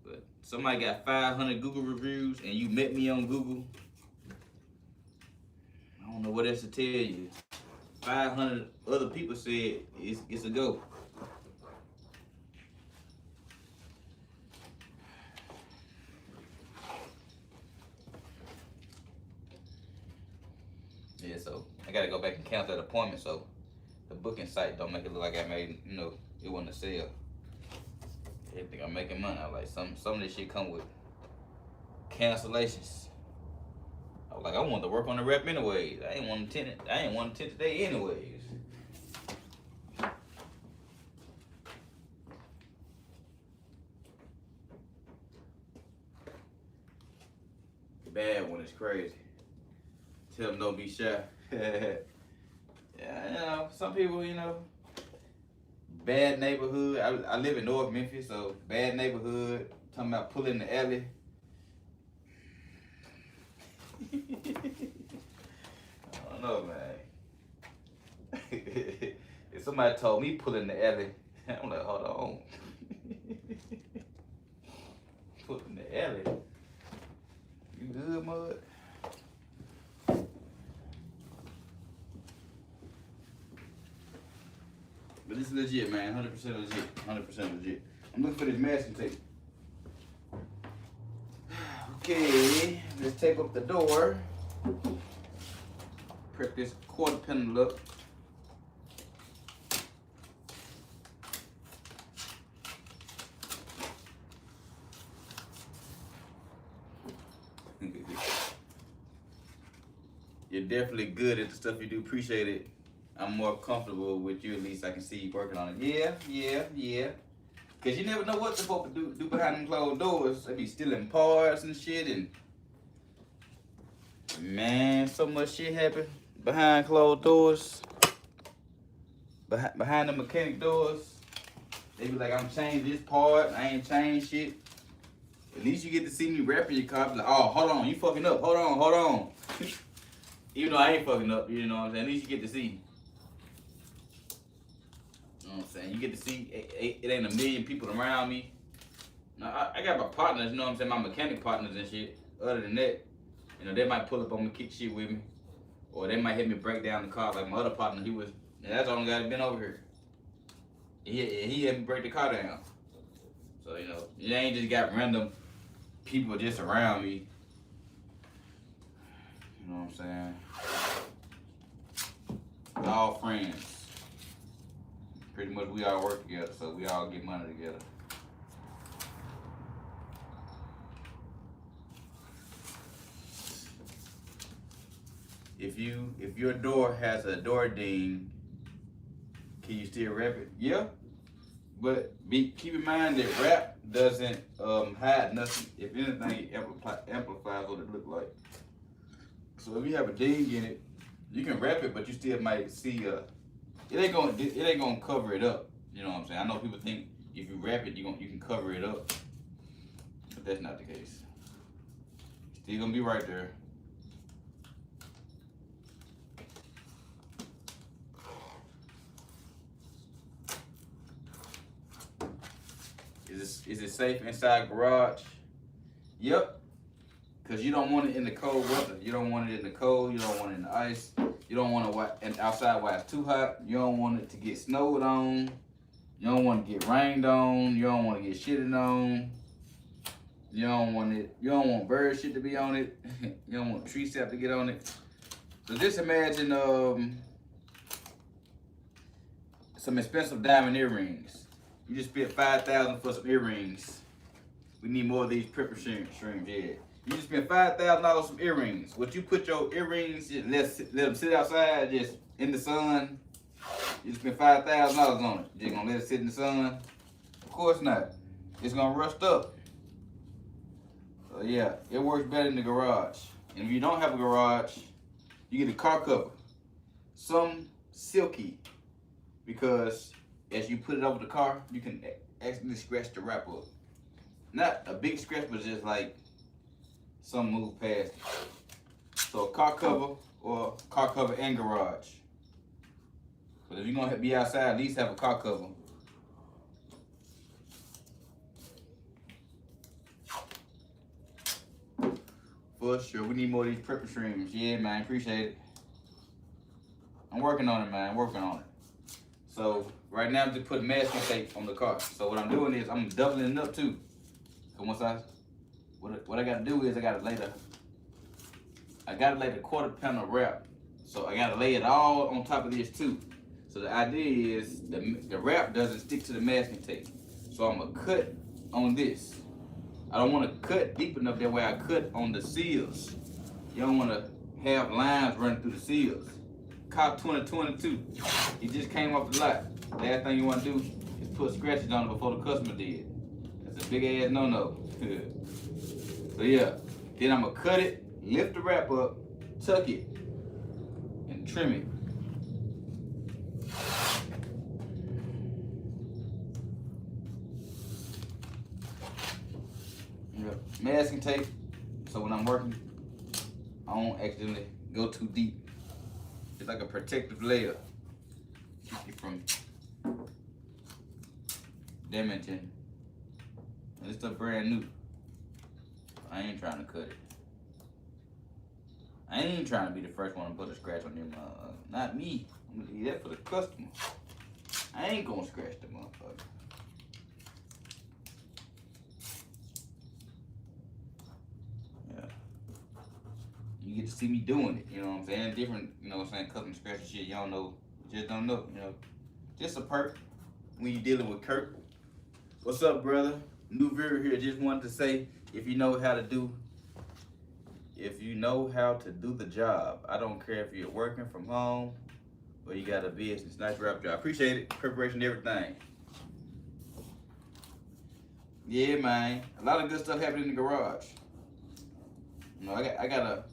But somebody got 500 Google reviews and you met me on Google. I don't know what else to tell you. 500 other people said it's a go. Yeah, so I gotta go back and cancel that appointment so the booking site don't make it look like I made, you know, it wasn't a sale. They think I'm making money. I like some of this shit come with cancellations. I was like, I wanted to work on the rep anyways. I ain't want to tint today anyways. The bad one is crazy. Tell them don't be shy. Yeah, you know, some people, you know, bad neighborhood. I live in North Memphis, so bad neighborhood. Talking about pulling in the alley. I don't know, man. If somebody told me pull in the alley, I'm like, hold on. Pull in the alley. You good, mud? But this is legit, man. 100% legit. 100% legit. I'm looking for this masking tape. Okay, let's tape up the door. Prep this quarter panel up. You're definitely good at the stuff you do. Appreciate it. I'm more comfortable with you. At least I can see you working on it. Yeah. Cause you never know what the fuck to do behind them closed doors. They be stealing parts and shit, and man, so much shit happen behind closed doors. Behind the mechanic doors, they be like, I'm changing this part. I ain't changed shit. At least you get to see me wrapping your car. Be like, oh, hold on, you fucking up. Hold on. Even though I ain't fucking up, you know what I'm saying? At least you get to see. You know what I'm saying? You get to see it ain't a million people around me. Now, I got my partners, you know what I'm saying? My mechanic partners and shit. Other than that, you know, they might pull up on me, kick shit with me. Or they might hit me break down the car. Like my other partner, and that's the only guy that been over here. He had me break the car down. So, you know, it ain't just got random people just around me. You know what I'm saying? All friends. Pretty much we all work together, so we all get money together. If your door has a door ding, can you still wrap it? Yeah. But keep in mind that wrap doesn't hide nothing. If anything, it amplifies what it looks like. So if you have a ding in it, you can wrap it, but you still might see it ain't gonna cover it up. You know what I'm saying? I know people think if you wrap it, you can cover it up, but that's not the case. It's still gonna be right there. Is it safe inside garage? Yep. Because you don't want it in the cold weather. You don't want it in the cold. You don't want it in the ice. You don't want it outside while it's too hot. You don't want it to get snowed on. You don't want to get rained on. You don't want to get shitted on. You don't want bird shit to be on it. You don't want tree sap to get on it. So just imagine some expensive diamond earrings. You just spent $5,000 for some earrings. We need more of these pepper streams, yeah. You just spent $5,000 on some earrings. Would you put your earrings, just let them sit outside, just in the sun? You just spent $5,000 on it. You just gonna let it sit in the sun? Of course not. It's gonna rust up. So yeah, it works better in the garage. And if you don't have a garage, you get a car cover. Some silky, because as you put it over the car, you can accidentally scratch the wrap up. Not a big scratch, but just like some move past it. So a car cover or car cover and garage. But if you're gonna be outside, at least have a car cover. For sure, we need more of these prepper streams. Yeah, man, appreciate it. I'm working on it, man, working on it. So right now I'm just putting masking tape on the car. So what I'm doing is I'm doubling it up too. So once what I gotta do is I gotta lay the quarter panel wrap. So I gotta lay it all on top of this too. So the idea is the wrap doesn't stick to the masking tape. So I'm gonna cut on this. I don't want to cut deep enough that way I cut on the seals. You don't want to have lines running through the seals. Cop 2022. It just came off the lot. Last thing you want to do is put scratches on it before the customer did. That's a big ass no-no. So yeah, then I'm gonna cut it, lift the wrap up, tuck it, and trim it. Masking tape, so when I'm working, I don't accidentally go too deep. It's like a protective layer. Keep you from damaging. And this stuff brand new. I ain't trying to cut it. I ain't trying to be the first one to put a scratch on them. Not me. I'm gonna leave that for the customer. I ain't gonna scratch the motherfucker. You get to see me doing it, you know what I'm saying? Different, you know what I'm saying, custom scratch shit, you don't know, just don't know, you know. Just a perk when you dealing with Kirk. What's up, brother? New viewer here, just wanted to say, if you know how to do the job, I don't care if you're working from home or you got a business, nice wrap job. Appreciate it, preparation, everything. Yeah, man, a lot of good stuff happening in the garage. You know, I gotta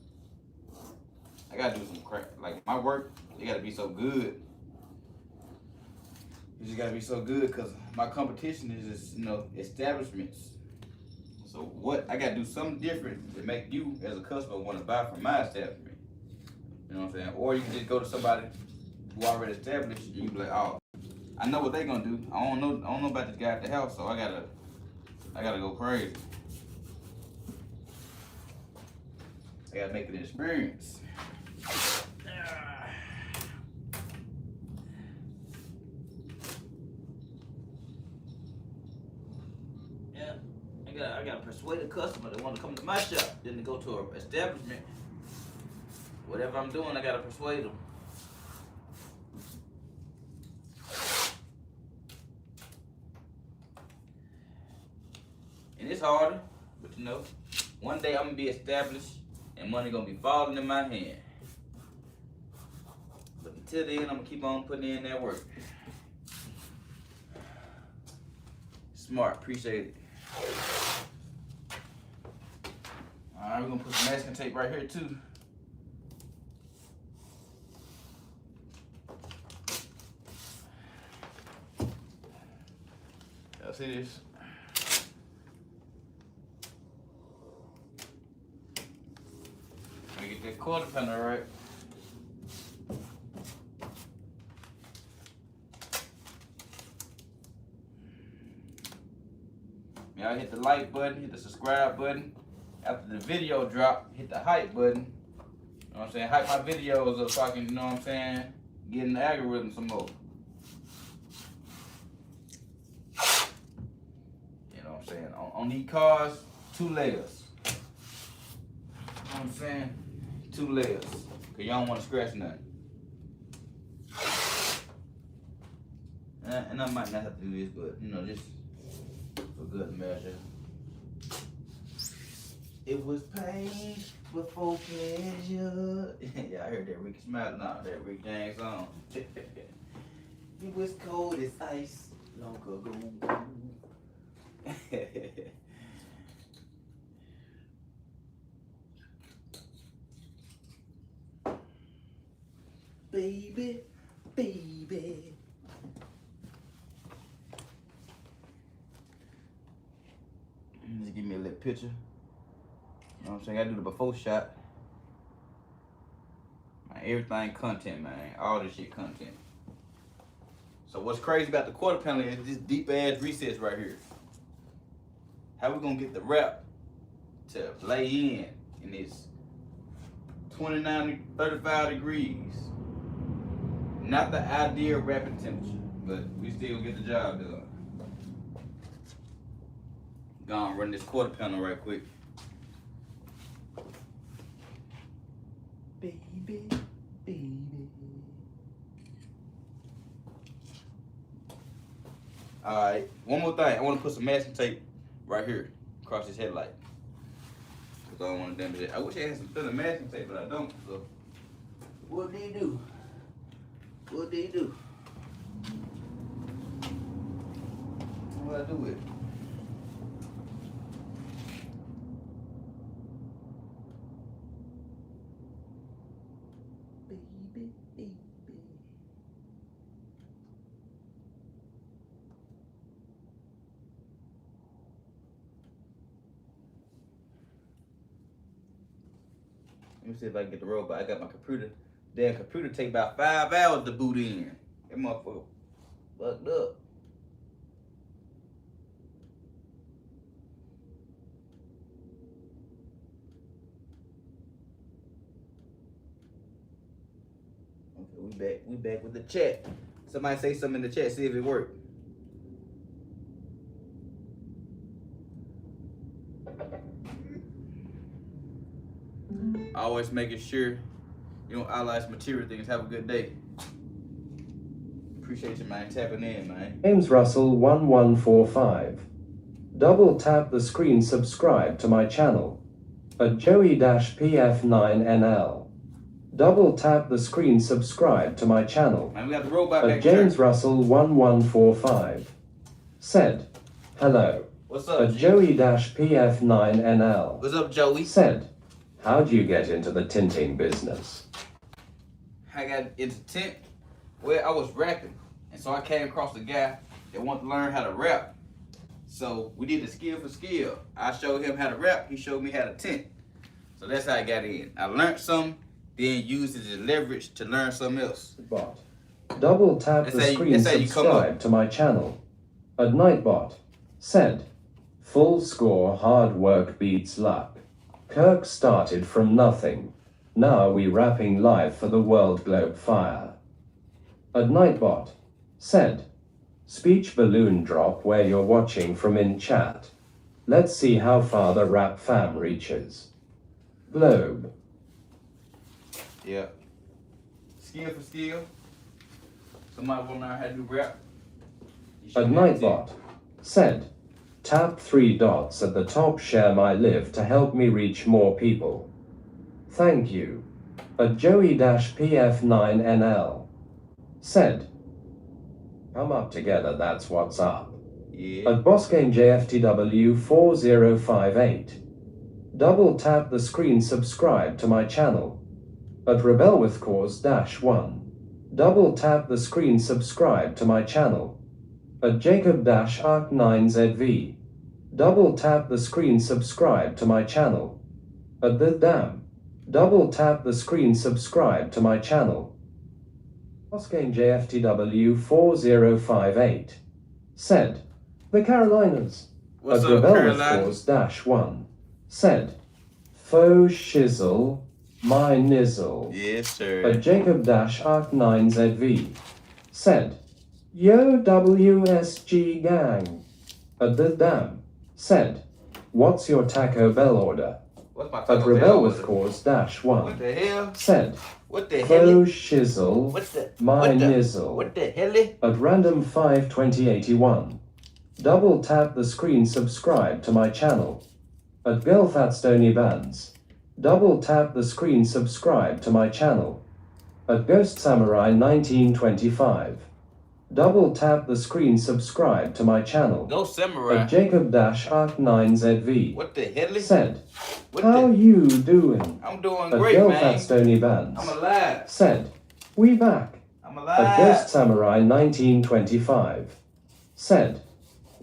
do some crap. Like my work, it gotta be so good. It just gotta be so good because my competition is just, you know, establishments. So what I gotta do something different to make you as a customer want to buy from my establishment. You know what I'm saying? Or you can just go to somebody who already established and you be like, oh, I know what they gonna do. I don't know about this guy at the house, so I gotta go crazy. I gotta make it an experience. persuade a customer that want to come to my shop than to go to an establishment. Whatever I'm doing, I gotta persuade them. And it's harder, but you know, one day I'm gonna be established and money gonna be falling in my hand. But until then, I'm gonna keep on putting in that work. Smart, appreciate it. Alright, we're gonna put some masking tape right here too. Y'all see this? Let me get that quarter panel right. Y'all hit the like button, hit the subscribe button. After the video drop, hit the hype button. You know what I'm saying? Hype my videos up so I can, you know what I'm saying, get in the algorithm some more. You know what I'm saying? On these cars, 2 layers. You know what I'm saying? 2 layers. Cause y'all don't want to scratch nothing. And I might not have to do this, but you know, just for good measure. It was pain before pleasure. Yeah, I heard that Ricky Smile. Nah, that Rick James song. It was cold as ice long ago. Baby, baby. Just give me a little picture. You know what I'm saying? I do the before shot. Man, everything content, man. All this shit content. So what's crazy about the quarter panel is this deep ass recess right here. How we gonna get the wrap to lay in this 29 to 35 degrees? Not the ideal wrapping temperature, but we still get the job done. Gonna run this quarter panel right quick. Baby, baby. Alright, one more thing. I want to put some masking tape right here across this headlight. Because I don't want to damage it. I wish I had some thinner masking tape, but I don't. So, what do you do? What do you do? What do I do with it? Let me see if I can get the robot. I got my computer. Damn computer take about 5 hours to boot in. That motherfucker fucked up. Okay, we back with the chat. Somebody say something in the chat, see if it worked. Always making sure you don't idolize material things. Have a good day. Appreciate you, man. Tapping in, man. James Russell 1145. Double tap the screen, subscribe to my channel. At Joey-PF9NL. Double tap the screen, subscribe to my channel. Man, we got the robot At back James there. Russell 1145. Said, hello. What's up, At Joey-PF9NL. What's up, Joey? Said, how'd you get into the tinting business? I got into tint. Well, I was rapping, and so I came across a guy that wanted to learn how to rap. So we did the skill for skill. I showed him how to rap. He showed me how to tint. So that's how I got in. I learned something, then used it as leverage to learn something else. Bot. Double tap the screen, subscribe to my channel. At Nightbot. Said, full score, hard work beats luck. Kirk started from nothing. Now we rapping live for the World Globe Fire. At Nightbot. Said, speech balloon drop where you're watching from in chat. Let's see how far the rap fam reaches. Globe. Yeah. Skill for skill. Somebody want to learn how to do rap. A Nightbot said, tap 3 dots at the top, share my live to help me reach more people. Thank you. A Joey-PF9NL said, come up together, that's what's up. Yeah. At Boscane JFTW4058. Double tap the screen, subscribe to my channel. At Rebel with Cause-1. Double tap the screen, subscribe to my channel. At Jacob-Arc9ZV. Double tap the screen, subscribe to my channel. At The Dam. Double tap the screen, subscribe to my channel. Boscane JFTW4058 said, the Carolinas. What's at up, Rebel Carolina? with Cause-1 said, faux shizzle, my nizzle. Yes, sir. At Jacob-Arc9ZV said, yo WSG gang. At The Dam said, what's your Taco Bell order? What's my Taco At Rebel Bell with order? Cause-1 What the hell? said, What the hell? faux shizzle, my nizzle. What the hell? At Random52081. Double tap the screen, subscribe to my channel. At Girlfatstony Bands. Double tap the screen, subscribe to my channel. At Ghost Samurai 1925. Double tap the screen, subscribe to my channel. Go Samurai. At Jacob-Arc9ZV. What the hell? Said, What how the? you doing? I'm doing At great, man. Girlfatstony Bands. I'm alive. Said, we back. I'm At alive. Ghost Samurai 1925 said,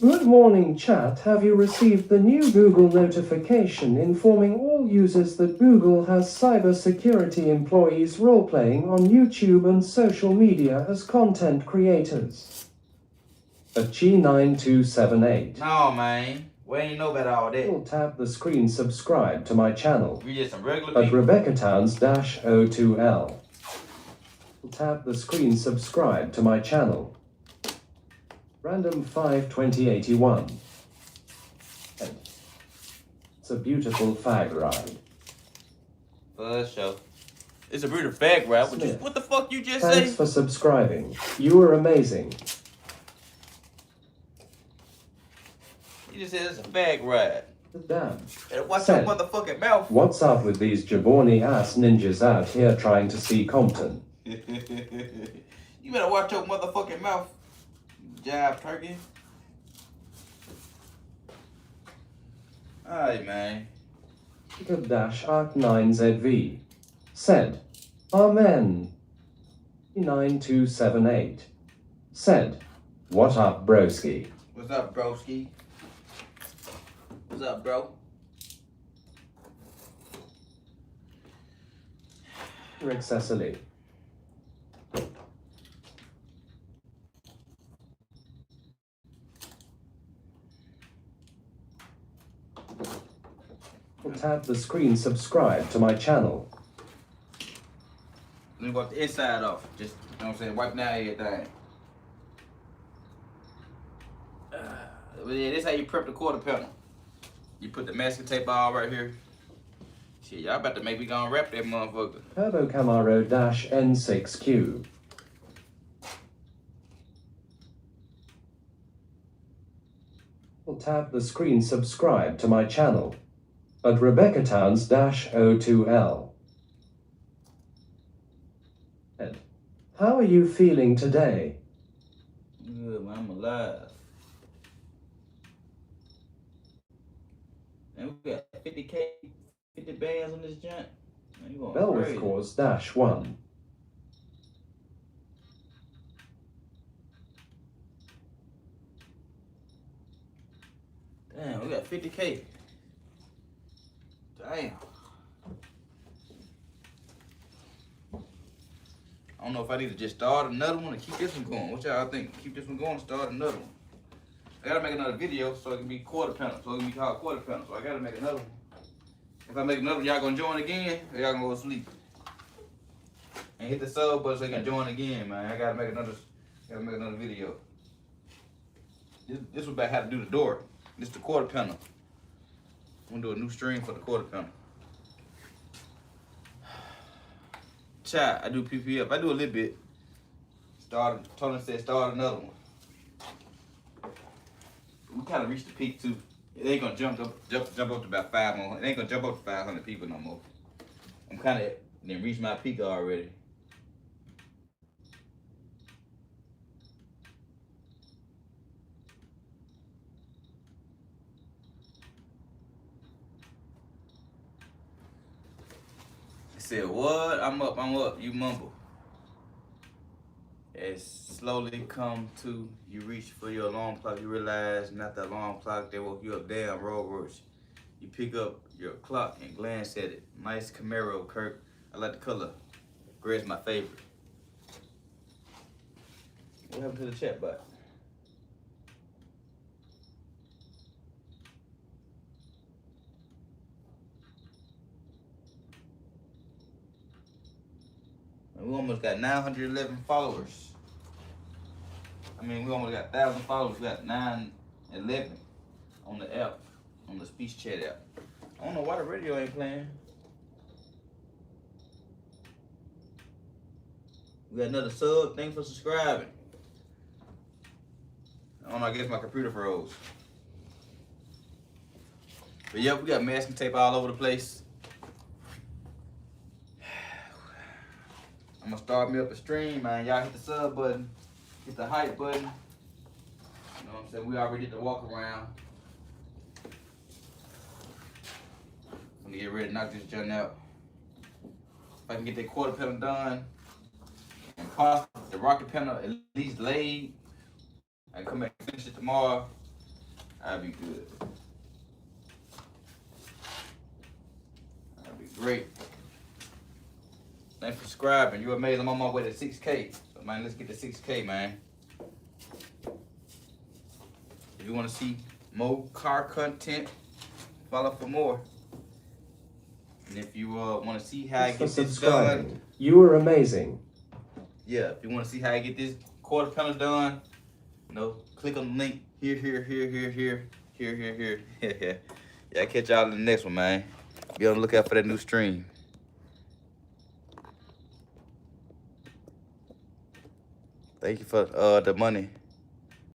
good morning chat, have you received the new Google notification informing all users that Google has cybersecurity employees role-playing on YouTube and social media as content creators? At Chi9278. No, man. We ain't know about all that. Double tap the screen, subscribe to my channel. We just some regular At people. Rebecca Towns-02L. Tap the screen, subscribe to my channel. Random52081. It's a beautiful fag ride. For sure. It's a brutal fag rap. What the fuck you just Thanks say? for subscribing. You were amazing. You just said it's a fag ride. Damn. Better watch your motherfucking mouth. What's up with these jabroni ass ninjas out here trying to see Compton? You better watch your motherfucking mouth. Job, turkey. Alright, man. Jacob-Arc9ZV said, Amen. 9278 said, what up, broski? What's up, broski? What's up, bro? Rick Cecily. Tap the screen, subscribe to my channel. Let me wipe the inside off. Just, you know what I'm saying? Wipe down everything. But yeah, this is how you prep the quarter panel. You put the masking tape all right here. Shit, y'all about to make me gonna wrap that motherfucker. Turbo Camaro N6Q. Tap the screen, subscribe to my channel. At Rebecca Towns-02L. How are you feeling today? Good, man, I'm alive. And we got 50K, 50 bands on this joint. Man, you going Bell with crazy. Cause-1. Damn, we got 50K. Damn. I don't know if I need to just start another one or keep this one going. What y'all think? Keep this one going, start another one. I gotta make another video so it can be quarter panel, so it can be called quarter panel. So I gotta make another one. If I make another one, y'all gonna join again, or y'all gonna go to sleep. And hit the sub button so you can join again, man. I gotta make another video. This was about how to do the door. This is the quarter panel. I'm gonna do a new stream for the quarter panel. Chat, I do PPF. I do a little bit. Tony said start another one. We kind of reached the peak too. It ain't gonna jump up to about 5 more. It ain't gonna jump up to 500 people no more. I'm kind of then reached my peak already. Said what? I'm up, you mumble. As slowly come to, you reach for your alarm clock, you realize not the alarm clock that woke you up. Damn, road rush. You pick up your clock and glance at it. Nice Camaro, Kirk. I like the color. Gray's my favorite. What happened to the chat bot? We almost got 911 followers. I mean, we almost got 1,000 followers. We got 911 on the app, on the speech chat app. I don't know why the radio ain't playing. We got another sub. Thanks for subscribing. I don't know, I guess my computer froze. But yep, we got masking tape all over the place. I'm gonna start me up a stream, man. Y'all hit the sub button, hit the hype button. You know what I'm saying? We already did the walk around. I'm gonna get ready to knock this joint out. If I can get that quarter panel done, and possibly the rocket panel at least laid, and come back and finish it tomorrow, that'd be good. That'd be great. Thanks for subscribing. You're amazing. I'm on my way to 6K. So, man, let's get to 6K, man. If you want to see more car content, follow for more. And if you want to see how I get this done, you were amazing. Yeah, if you want to see how I get this quarter panel done, you know, click on the link here. Yeah, I'll catch y'all in the next one, man. Be on the lookout for that new stream. Thank you for the money.